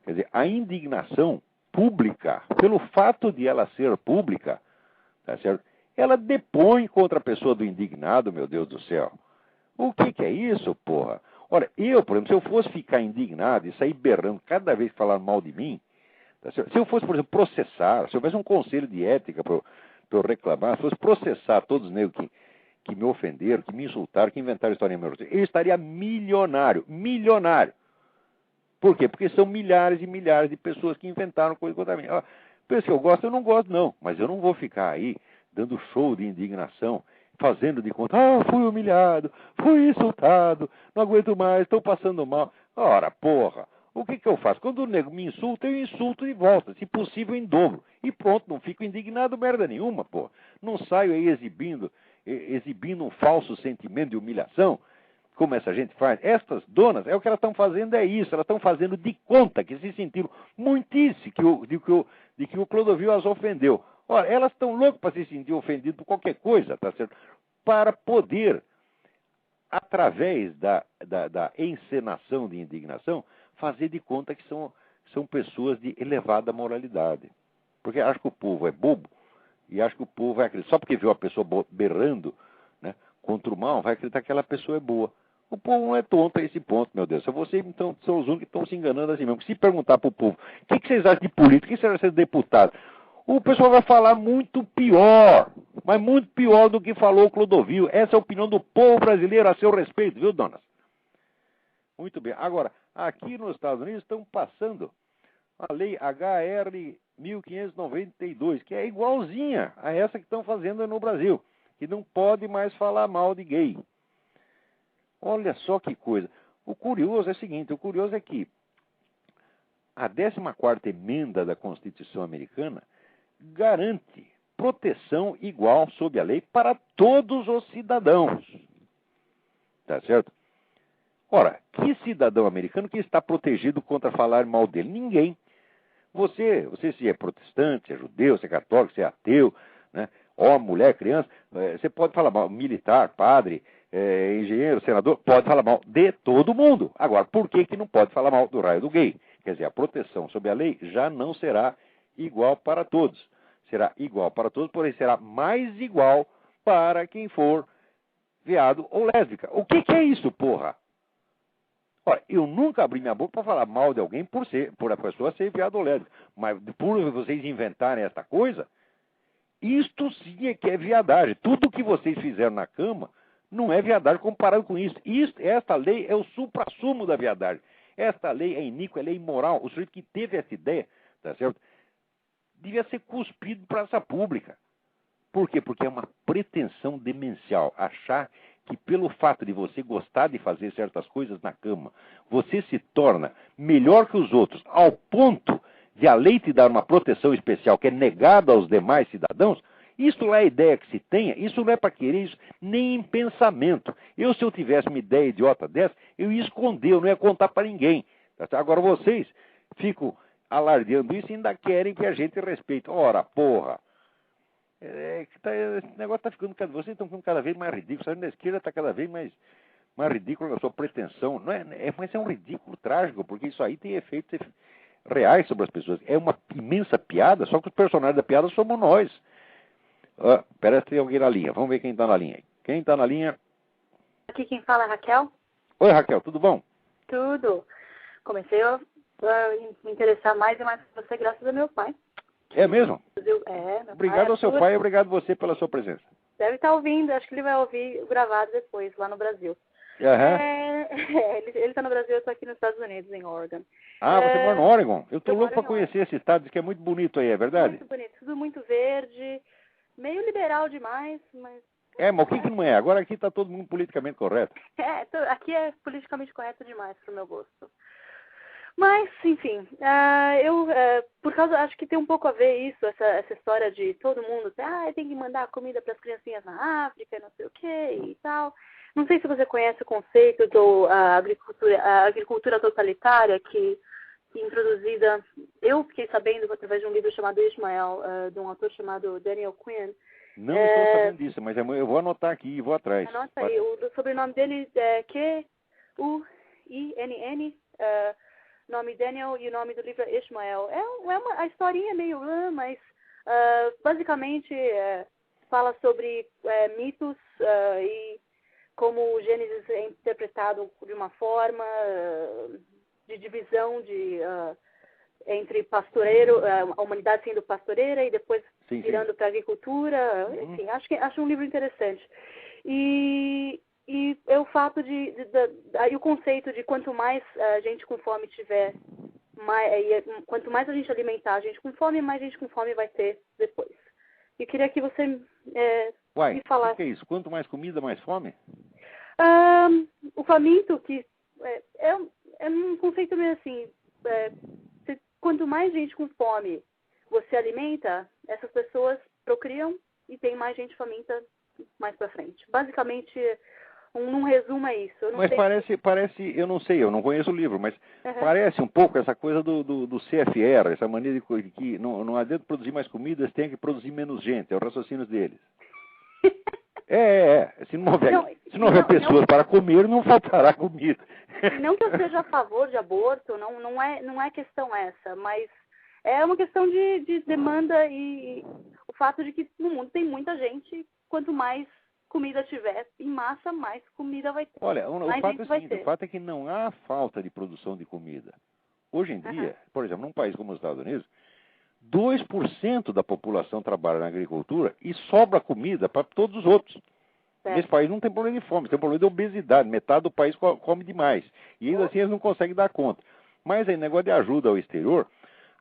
Quer dizer, a indignação pública, pelo fato de ela ser pública, tá certo? Ela depõe contra a pessoa do indignado, meu Deus do céu. O que é isso, porra? Ora, eu, por exemplo, se eu fosse ficar indignado e sair berrando cada vez que falar mal de mim, tá certo? Se eu fosse, por exemplo, processar, se houvesse um conselho de ética para eu reclamar, se fosse processar todos os negros que me ofenderam, que me insultaram, que inventaram história minha, eu estaria milionário. Milionário. Por quê? Porque são milhares e milhares de pessoas que inventaram coisa contra mim. Pensa que eu gosto, eu não gosto, não. Mas eu não vou ficar aí dando show de indignação, fazendo de conta, fui humilhado, fui insultado, não aguento mais, estou passando mal. Ora, porra, o que eu faço? Quando o nego me insulta, eu insulto de volta, se possível em dobro. E pronto, não fico indignado merda nenhuma, porra. Não saio aí exibindo um falso sentimento de humilhação, como essa gente faz. Estas donas, o que elas estão fazendo é isso, elas estão fazendo de conta que se sentiram muitíssimo de que o Clodovil as ofendeu. Ora, elas estão loucas para se sentir ofendidas por qualquer coisa, tá certo? Para poder, através da encenação de indignação, fazer de conta que são pessoas de elevada moralidade. Porque acho que o povo é bobo e acho que o povo vai acreditar, só porque viu a pessoa berrando, né, contra o mal, vai acreditar que aquela pessoa é boa. O povo não é tonto a esse ponto, meu Deus. Vocês então, são os únicos que estão se enganando assim mesmo. Se perguntar para o povo, o que vocês acham de política, o que vocês acham de deputado? O pessoal vai falar muito pior, mas muito pior do que falou o Clodovil. Essa é a opinião do povo brasileiro a seu respeito, viu, donas? Muito bem. Agora, aqui nos Estados Unidos estão passando a lei HR 1592, que é igualzinha a essa que estão fazendo no Brasil, que não pode mais falar mal de gay. Olha só que coisa. O curioso é o seguinte, o curioso é que a 14ª emenda da Constituição americana garante proteção igual sob a lei para todos os cidadãos. Tá certo? Ora, que cidadão americano que está protegido contra falar mal dele? Ninguém. Você se é protestante, se é judeu, se é católico, se é ateu, né? Homem, mulher, criança, você pode falar mal, militar, padre, engenheiro, senador, pode falar mal de todo mundo. Agora, por que não pode falar mal do raio do gay? Quer dizer, a proteção sob a lei já não será igual para todos. Será igual para todos, porém será mais igual para quem for viado ou lésbica. O que é isso, porra? Olha, eu nunca abri minha boca para falar mal de alguém por a pessoa ser viado ou lésbica. Mas por vocês inventarem esta coisa, isto sim é que é viadagem. Tudo que vocês fizeram na cama não é viadagem comparado com isso. Esta lei é o suprassumo da viadagem. Esta lei é iníqua, ela é imoral. O sujeito que teve essa ideia, tá certo? Devia ser cuspido para praça pública. Por quê? Porque é uma pretensão demencial achar que pelo fato de você gostar de fazer certas coisas na cama, você se torna melhor que os outros, ao ponto de a lei te dar uma proteção especial que é negada aos demais cidadãos. Isso não é a ideia que se tenha, isso não é para querer isso, nem em pensamento. Se eu tivesse uma ideia idiota dessa, eu ia esconder, eu não ia contar para ninguém. Agora vocês ficam alardeando isso e ainda querem que a gente respeite. Ora, porra! Esse negócio está ficando vocês estão ficando cada vez mais ridículos. A da esquerda está cada vez mais ridículo na sua pretensão. Não mas é um ridículo trágico, porque isso aí tem efeitos reais sobre as pessoas. É uma imensa piada, só que os personagens da piada somos nós. Parece que tem alguém na linha. Vamos ver quem está na linha. Quem está na linha? Aqui quem fala é Raquel. Oi, Raquel, tudo bom? Tudo. Comecei a me interessar mais e mais por você graças ao meu pai. É mesmo? Meu obrigado ao seu pai e obrigado a você pela sua presença. Deve estar ouvindo, acho que ele vai ouvir o gravado depois, lá no Brasil. Uhum. Ele está no Brasil, eu estou aqui nos Estados Unidos, em Oregon. Você mora no Oregon? Eu estou louco para conhecer esse estado, diz que é muito bonito aí, é verdade? Muito bonito, tudo muito verde, meio liberal demais, mas... Mas o que não é? Agora aqui está todo mundo politicamente correto. Aqui é politicamente correto demais para o meu gosto. Mas, enfim, por causa, acho que tem um pouco a ver isso, essa história de todo mundo, tem que mandar comida para as criancinhas na África, não sei o que e tal. Não sei se você conhece o conceito da agricultura totalitária que introduzida, eu fiquei sabendo através de um livro chamado Ishmael, de um autor chamado Daniel Quinn, Não estou sabendo disso, mas eu vou anotar aqui e vou atrás. Anota aí, o sobrenome dele é Q-U-I-N-N, nome Daniel, e o nome do livro é Ishmael. A historinha é meio mas basicamente fala sobre mitos e como o Gênesis é interpretado de uma forma de divisão entre pastoreiro, a humanidade sendo pastoreira e depois virando para agricultura. Enfim, acho um livro interessante. E é o fato aí o conceito de quanto mais a gente com fome tiver, quanto mais a gente alimentar a gente com fome, mais gente com fome vai ter depois. E queria que você me falasse. O que é isso? Quanto mais comida, mais fome? O faminto, que é um conceito meio assim, quanto mais gente com fome você alimenta, essas pessoas procriam e tem mais gente faminta mais pra frente. Basicamente, num resumo é isso. Mas parece, eu não sei, eu não conheço o livro, mas parece um pouco essa coisa do CFR, essa mania de que não adianta produzir mais comida, você tem que produzir menos gente, é o raciocínio deles. Se não houver pessoas para comer, não faltará comida. Não que eu seja a favor de aborto, não é questão essa, mas é uma questão de demanda e o fato de que no mundo tem muita gente, quanto mais comida tiver em massa, mais comida vai ter. Olha, o fato é que não há falta de produção de comida. Hoje em dia, por exemplo, num país como os Estados Unidos, 2% da população trabalha na agricultura e sobra comida para todos os outros. Nesse país não tem problema de fome, tem problema de obesidade. Metade do país come demais. E ainda assim eles não conseguem dar conta. Mas aí, negócio de ajuda ao exterior,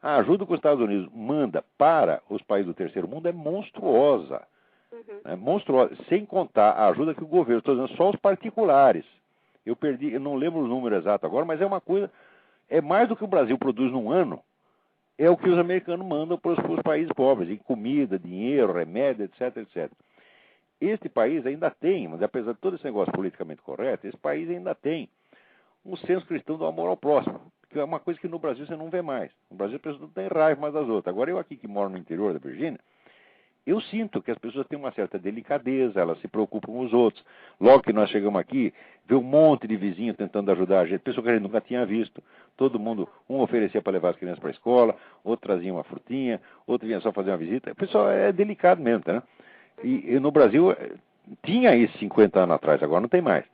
a ajuda que os Estados Unidos manda para os países do terceiro mundo é monstruosa. É monstruosa. Sem contar a ajuda que o governo está dando só os particulares. Eu não lembro o número exato agora, mas é uma coisa, é mais do que o Brasil produz num ano. É o que os americanos mandam para os países pobres, em comida, dinheiro, remédio, etc, etc. Este país ainda tem, mas apesar de todo esse negócio politicamente correto, esse país ainda tem um senso cristão do amor ao próximo, que é uma coisa que no Brasil você não vê mais. No Brasil as pessoas não têm raiva umas das outras. Agora eu aqui que moro no interior da Virgínia, eu sinto que as pessoas têm uma certa delicadeza, elas se preocupam com os outros. Logo que nós chegamos aqui, vê um monte de vizinho tentando ajudar a gente, pessoa que a gente nunca tinha visto. Todo mundo, um oferecia para levar as crianças para a escola, outro trazia uma frutinha, outro vinha só fazer uma visita. O pessoal é delicado mesmo, né? E no Brasil tinha isso 50 anos atrás, agora não tem mais.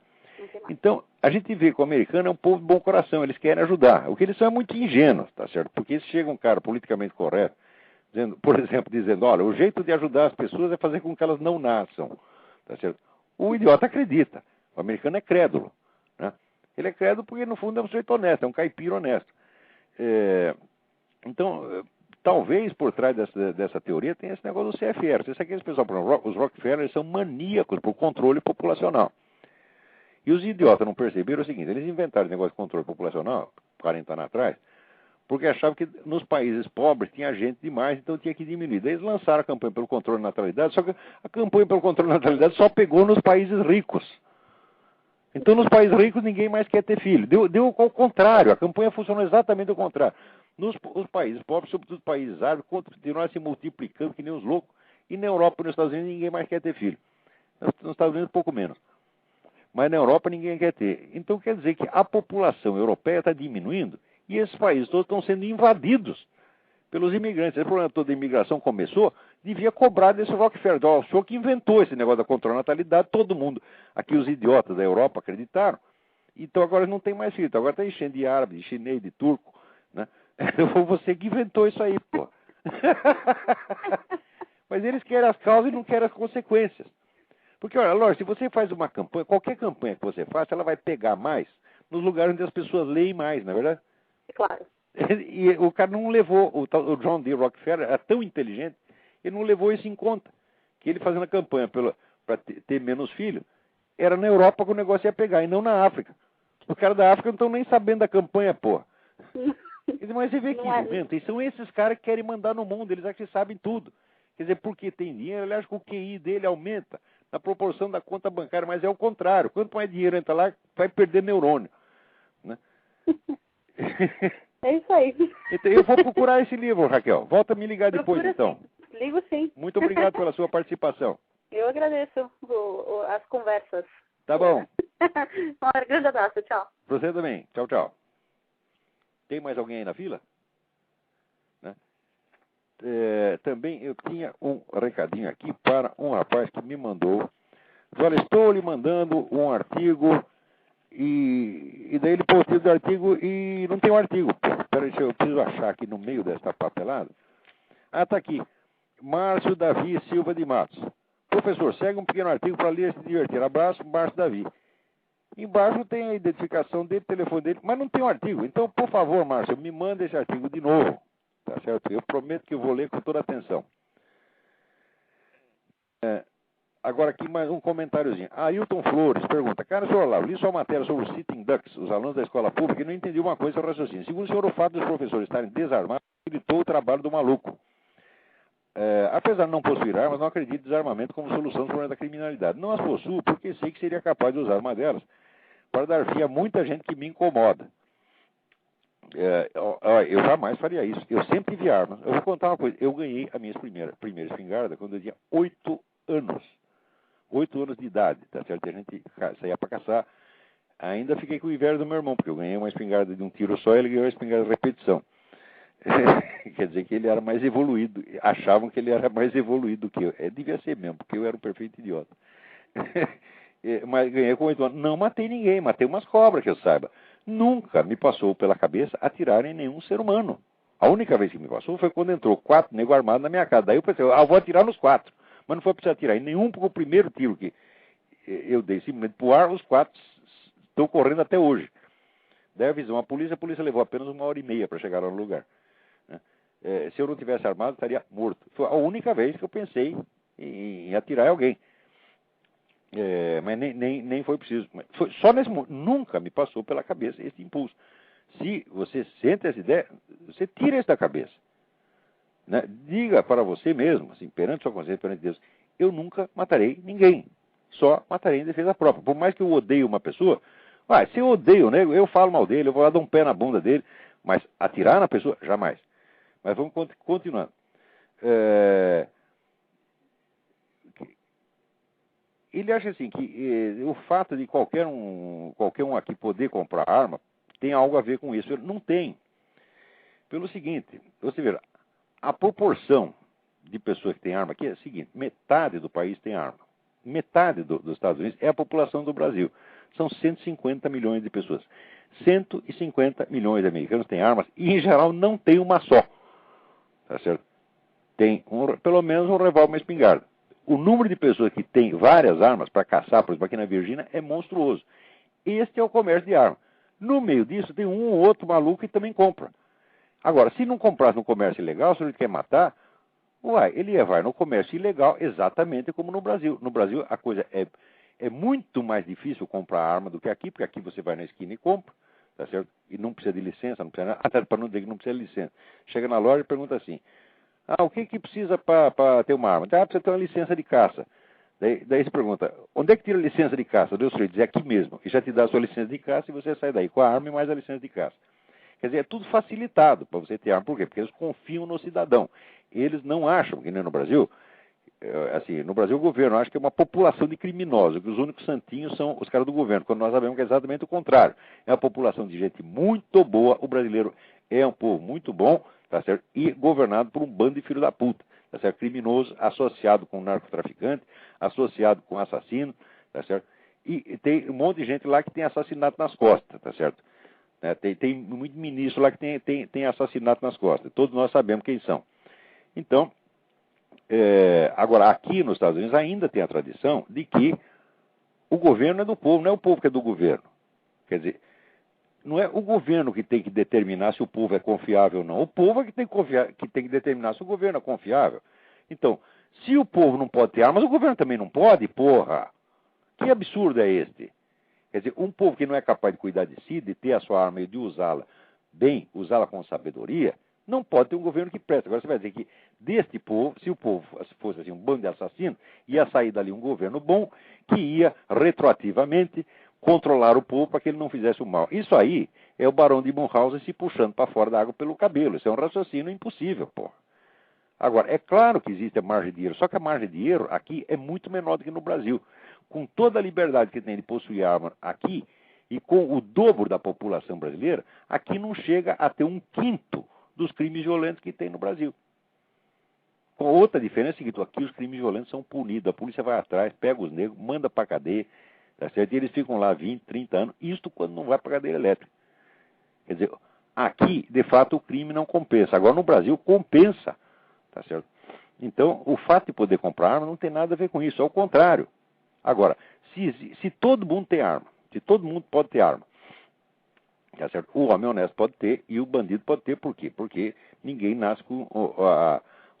Então, a gente vê que o americano é um povo de bom coração, eles querem ajudar. O que eles são é muito ingênuos, tá certo? Porque se chega um cara politicamente correto, por exemplo, dizendo, olha, o jeito de ajudar as pessoas é fazer com que elas não nasçam, tá certo? O idiota acredita, o americano é crédulo, né? Ele é crédulo porque, no fundo, é um sujeito honesto, é um caipira honesto. Então, talvez por trás dessa teoria tenha esse negócio do CFR. Você sabe que esse pessoal, os Rockefeller, são maníacos por controle populacional. E os idiotas não perceberam o seguinte, eles inventaram esse negócio de controle populacional, 40 anos atrás, porque achavam que nos países pobres tinha gente demais, então tinha que diminuir. Daí eles lançaram a campanha pelo controle da natalidade, só que a campanha pelo controle da natalidade só pegou nos países ricos. Então nos países ricos ninguém mais quer ter filho. Deu ao contrário, a campanha funcionou exatamente ao contrário. Os países pobres, sobretudo os países árabes, continuaram se multiplicando que nem os loucos. E na Europa e nos Estados Unidos ninguém mais quer ter filho. Nos Estados Unidos pouco menos. Mas na Europa ninguém quer ter. Então quer dizer que a população europeia está diminuindo e esses países todos estão sendo invadidos pelos imigrantes. Esse problema todo da imigração começou, devia cobrar desse Rockefeller. O senhor que inventou esse negócio da controle da natalidade, todo mundo, aqui os idiotas da Europa acreditaram. Então agora não tem mais filho. Então, agora está enchendo de árabe, de chinês, de turco, né? Foi você que inventou isso aí, pô. Mas eles querem as causas e não querem as consequências. Porque, olha, lógico, se você faz uma campanha, qualquer campanha que você faça, ela vai pegar mais nos lugares onde as pessoas leem mais, não é verdade? Claro. E o cara não levou, o John D. Rockefeller era tão inteligente, ele não levou isso em conta. Que ele fazendo a campanha para ter menos filhos, era na Europa que o negócio ia pegar, e não na África. Os caras da África não estão nem sabendo da campanha, porra. Mas você vê que inventa, e são esses caras que querem mandar no mundo, eles acham que sabem tudo. Quer dizer, porque tem dinheiro, ele acha que o QI dele aumenta na proporção da conta bancária, mas é o contrário. Quanto mais dinheiro entra lá, vai perder neurônio. Né? É isso aí. Então, eu vou procurar esse livro, Raquel. Volta a me ligar depois, então. Ligo sim. Muito obrigado pela sua participação. Eu agradeço as conversas. Tá bom. Um grande abraço, tchau. Pra você também. Tchau, tchau. Tem mais alguém aí na fila? Né? Também eu tinha um recadinho aqui para um rapaz que me mandou. Olha, estou lhe mandando um artigo e daí ele postou o artigo e não tem um artigo. Espera aí, eu preciso achar aqui no meio desta papelada. Ah, tá aqui. Márcio Davi Silva de Matos. Professor, segue um pequeno artigo para ler e se divertir. Abraço, Márcio Davi. Embaixo tem a identificação dele, telefone dele, mas não tem um artigo. Então, por favor, Márcio, me manda esse artigo de novo. Tá certo? Eu prometo que eu vou ler com toda atenção. Agora aqui mais um comentáriozinho. Ailton Flores pergunta: cara, senhor Olavo, li sua matéria sobre os sitting ducks, os alunos da escola pública, e não entendi uma coisa do raciocínio. Segundo o senhor, o fato dos professores estarem desarmados facilitou o trabalho do maluco. Apesar de não possuir armas, não acredito em desarmamento como solução dos problemas da criminalidade. Não as possuo porque sei que seria capaz de usar uma delas para dar fim a muita gente que me incomoda. Eu jamais faria isso. Eu sempre tive armas. Eu vou contar uma coisa. Eu ganhei a minha primeira espingarda quando eu tinha 8 anos. 8 anos de idade, tá certo? A gente saía para caçar. Ainda fiquei com o inveja do meu irmão, porque eu ganhei uma espingarda de um tiro só e ele ganhou uma espingarda de repetição. Quer dizer que ele era mais evoluído. Achavam que ele era mais evoluído do que eu. Devia ser mesmo, porque eu era um perfeito idiota. Mas ganhei com 8 anos. Não matei ninguém, matei umas cobras, que eu saiba. Nunca me passou pela cabeça atirar em nenhum ser humano. A única vez que me passou foi quando entrou 4 negros armados na minha casa. Daí eu pensei, vou atirar nos 4. Mas não foi preciso atirar em nenhum, porque o primeiro tiro que eu dei simplesmente pro ar, os 4 estão correndo até hoje. Daí avisou a polícia levou apenas 1h30 para chegar no lugar. Se eu não tivesse armado, estaria morto. Foi a única vez que eu pensei em atirar em alguém. Mas nem foi preciso. Foi só nesse momento. Nunca me passou pela cabeça esse impulso. Se você sente essa ideia, você tira isso da cabeça. Né? Diga para você mesmo, assim, perante sua consciência, perante Deus, eu nunca matarei ninguém. Só matarei em defesa própria. Por mais que eu odeie uma pessoa, se eu odeio o nego, eu falo mal dele, eu vou lá dar um pé na bunda dele, mas atirar na pessoa, jamais. Mas vamos continuando. Ele acha assim que o fato de qualquer um aqui poder comprar arma tem algo a ver com isso. Não tem. Pelo seguinte, você vê, a proporção de pessoas que têm arma aqui é a seguinte: metade do país tem arma. Metade dos Estados Unidos é a população do Brasil. São 150 milhões de pessoas. 150 milhões de americanos têm armas e, em geral, não tem uma só. Tá certo? Tem pelo menos um revólver, uma espingarda. O número de pessoas que tem várias armas para caçar, por exemplo, aqui na Virgínia, é monstruoso. Este é o comércio de armas. No meio disso, tem um ou outro maluco que também compra. Agora, se não comprasse no comércio ilegal, se ele quer matar, ele vai no comércio ilegal exatamente como no Brasil. No Brasil, a coisa é muito mais difícil comprar arma do que aqui, porque aqui você vai na esquina e compra, tá certo? E não precisa de licença, não precisa nada, até para não dizer que não precisa de licença. Chega na loja e pergunta assim: o que precisa para ter uma arma? Precisa ter uma licença de caça. Daí você pergunta: onde é que tira a licença de caça? Deus lhe diz: aqui mesmo. E já te dá a sua licença de caça e você sai daí com a arma e mais a licença de caça. Quer dizer, é tudo facilitado para você ter arma. Por quê? Porque eles confiam no cidadão. Eles não acham, que nem no Brasil, no Brasil o governo acha que é uma população de criminosos, que os únicos santinhos são os caras do governo, quando nós sabemos que é exatamente o contrário. É uma população de gente muito boa. O brasileiro é um povo muito bom, tá certo? E governado por um bando de filho da puta, tá certo? Criminoso, associado com narcotraficante, associado com assassino, tá certo? E tem um monte de gente lá que tem assassinato nas costas, tá certo? Tem muito ministro lá que tem assassinato nas costas. Todos nós sabemos quem são. Então, agora, aqui nos Estados Unidos ainda tem a tradição de que o governo é do povo, não é o povo que é do governo. Quer dizer, não é o governo que tem que determinar se o povo é confiável ou não. O povo é que tem que determinar se o governo é confiável. Então, se o povo não pode ter armas, o governo também não pode, porra. Que absurdo é este? Quer dizer, um povo que não é capaz de cuidar de si, de ter a sua arma e de usá-la bem, usá-la com sabedoria, não pode ter um governo que preste. Agora você vai dizer que deste povo, se o povo fosse assim, um bando de assassinos, ia sair dali um governo bom que ia retroativamente controlar o povo para que ele não fizesse o mal. Isso aí é o Barão de Munchausen se puxando para fora da água pelo cabelo. Isso é um raciocínio impossível, porra. Agora, é claro que existe a margem de erro, só que a margem de erro aqui é muito menor do que no Brasil. Com toda a liberdade que tem de possuir arma aqui, e com o dobro da população brasileira, aqui não chega a ter 1/5 dos crimes violentos que tem no Brasil. Com outra diferença é que aqui os crimes violentos são punidos, a polícia vai atrás, pega os negros, manda para a cadeia, tá certo? E eles ficam lá 20, 30 anos, isto quando não vai para a cadeia elétrica. Quer dizer, aqui, de fato, o crime não compensa. Agora, no Brasil, compensa. Tá certo? Então, o fato de poder comprar arma não tem nada a ver com isso, ao contrário. Agora, se todo mundo tem arma, se todo mundo pode ter arma, tá certo? O homem honesto pode ter e o bandido pode ter, por quê? Porque ninguém nasce com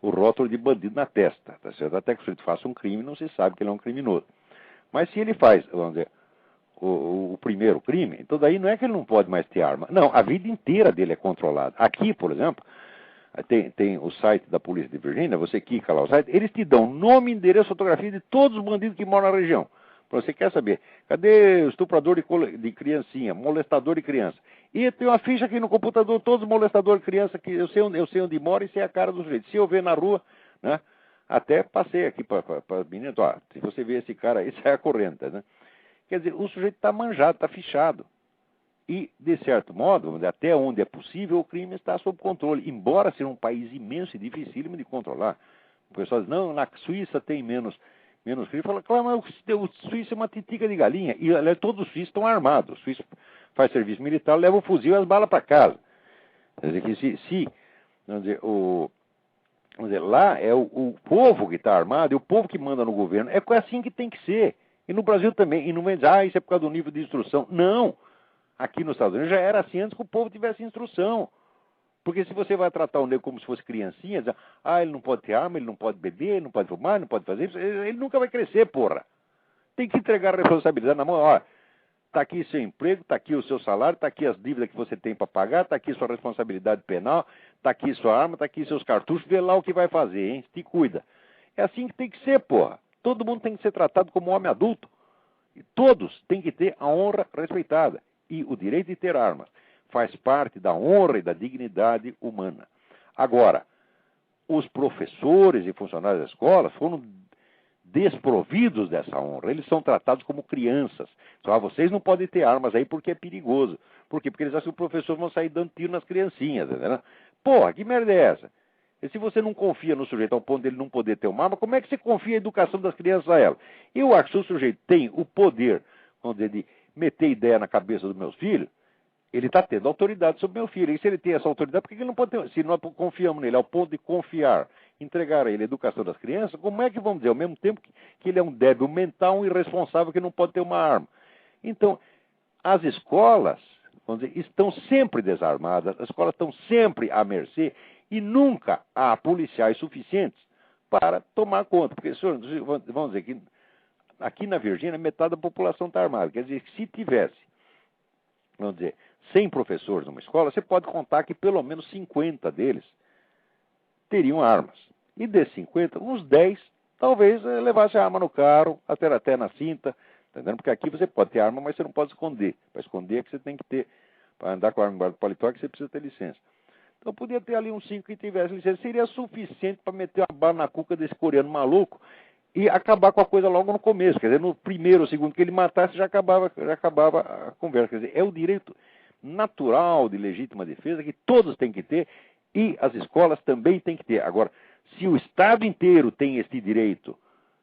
o rótulo de bandido na testa, tá certo? Até que o sujeito faça um crime, não se sabe que ele é um criminoso. Mas se ele faz, vamos dizer, o primeiro crime, então daí não é que ele não pode mais ter arma. Não, a vida inteira dele é controlada. Aqui, por exemplo, tem o site da Polícia de Virgínia, você clica lá o site, eles te dão nome, endereço, fotografia de todos os bandidos que moram na região. Você quer saber, cadê o estuprador de criancinha, molestador de criança? E tem uma ficha aqui no computador, todos os molestadores de criança, que eu sei onde mora e sei a cara do sujeito. Se eu ver na rua, né, até passei aqui para as meninas, ó, se você vê esse cara aí, sai a corrente, né? Quer dizer, o sujeito está manjado, está fichado. E, de certo modo, até onde é possível, o crime está sob controle, embora seja um país imenso e dificílimo de controlar. O pessoal diz, não, na Suíça tem menos crime. Fala, claro, mas o Suíça é uma titica de galinha. E, aliás, todos os suíços estão armados. O suíço faz serviço militar, leva o fuzil e as balas para casa. Quer dizer, que vamos dizer, lá é o povo que está armado, é o povo que manda no governo. É assim que tem que ser. E no Brasil também. E não vem dizer, isso é por causa do nível de instrução. Não. Aqui nos Estados Unidos já era assim antes que o povo tivesse instrução. Porque se você vai tratar o negro como se fosse criancinha, dizer, ele não pode ter arma, ele não pode beber, ele não pode fumar, não pode fazer isso, ele nunca vai crescer, porra. Tem que entregar a responsabilidade na mão. Ó, tá aqui seu emprego, tá aqui o seu salário, tá aqui as dívidas que você tem para pagar, tá aqui sua responsabilidade penal, tá aqui sua arma, tá aqui seus cartuchos, vê lá o que vai fazer, hein? Te cuida. É assim que tem que ser, porra. Todo mundo tem que ser tratado como homem adulto. E todos têm que ter a honra respeitada. E o direito de ter armas faz parte da honra e da dignidade humana. Agora, os professores e funcionários das escolas foram desprovidos dessa honra. Eles são tratados como crianças. Só vocês não podem ter armas aí porque é perigoso. Por quê? Porque eles acham que os professores vão sair dando tiro nas criancinhas. Né? Porra, que merda é essa? E se você não confia no sujeito ao ponto dele não poder ter uma arma, como é que você confia a educação das crianças a ela? Eu acho que se o sujeito tem o poder, vamos dizer, de meter ideia na cabeça dos meus filhos, ele está tendo autoridade sobre meu filho. E se ele tem essa autoridade, por que ele não pode ter? Se nós confiamos nele ao ponto de confiar, entregar a ele a educação das crianças, como é que vamos dizer, ao mesmo tempo que ele é um débil mental, um irresponsável que não pode ter uma arma? Então, as escolas, vamos dizer, estão sempre desarmadas, as escolas estão sempre à mercê e nunca há policiais suficientes para tomar conta. Porque, vamos dizer que aqui na Virgínia, metade da população está armada. Quer dizer, se tivesse, vamos dizer, 100 professores numa escola, você pode contar que pelo menos 50 deles teriam armas. E desses 50, uns 10 talvez levassem a arma no carro, até na cinta, entendeu? Porque aqui você pode ter arma, mas você não pode esconder. Para esconder é que você tem que ter, para andar com a arma embaixo do paletó, é que você precisa ter licença. Então podia ter ali uns 5 que tivessem licença. Seria suficiente para meter uma bala na cuca desse coreano maluco e acabar com a coisa logo no começo. Quer dizer, no primeiro ou segundo que ele matasse, já acabava a conversa. Quer dizer, é o direito natural de legítima defesa que todos têm que ter e as escolas também têm que ter. Agora, se o Estado inteiro tem esse direito,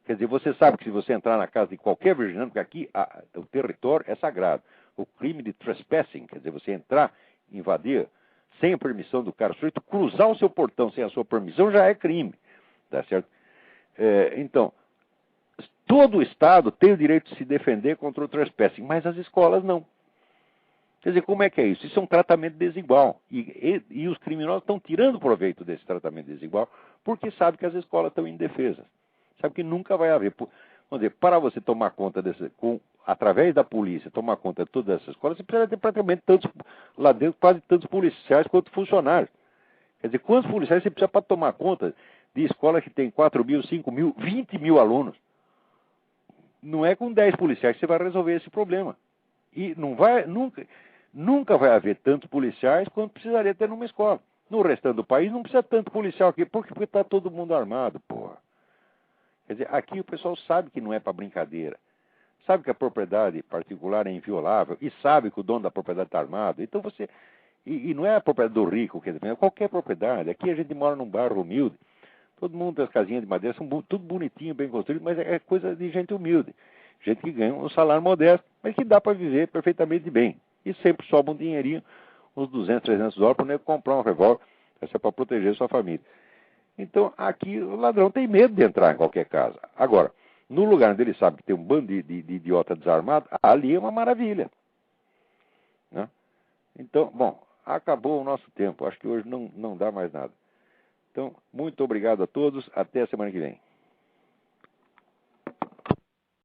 quer dizer, você sabe que se você entrar na casa de qualquer virginiano, porque aqui o território é sagrado, o crime de trespassing, quer dizer, você entrar, invadir, sem a permissão do cara, o sujeito cruzar o seu portão sem a sua permissão já é crime, tá certo? Então, todo o Estado tem o direito de se defender contra o trespassing, mas as escolas não. Quer dizer, como é que é isso? Isso é um tratamento desigual. E os criminosos estão tirando proveito desse tratamento desigual porque sabem que as escolas estão indefesas. Sabe que nunca vai haver. Vamos dizer, para você tomar conta através da polícia, tomar conta de todas essas escolas, você precisa ter praticamente lá dentro, quase tantos policiais quanto funcionários. Quer dizer, quantos policiais você precisa para tomar conta de escolas que tem 4 mil, 5 mil, 20 mil alunos? Não é com 10 policiais que você vai resolver esse problema. E nunca vai haver tantos policiais quanto precisaria ter numa escola. No restante do país não precisa tanto policial aqui, porque está todo mundo armado, porra. Quer dizer, aqui o pessoal sabe que não é para brincadeira. Sabe que a propriedade particular é inviolável e sabe que o dono da propriedade está armado. Então você... E não é a propriedade do rico, quer dizer, é qualquer propriedade. Aqui a gente mora num bairro humilde. Todo mundo tem as casinhas de madeira, são tudo bonitinho, bem construído, mas é coisa de gente humilde. Gente que ganha um salário modesto, mas que dá para viver perfeitamente bem. E sempre sobra um dinheirinho, uns 200, 300 dólares, para poder comprar um revólver. Isso é para proteger sua família. Então, aqui o ladrão tem medo de entrar em qualquer casa. Agora, no lugar onde ele sabe que tem um bando de idiota desarmado, ali é uma maravilha. Né? Então, bom, acabou o nosso tempo. Acho que hoje não dá mais nada. Então, muito obrigado a todos. Até a semana que vem.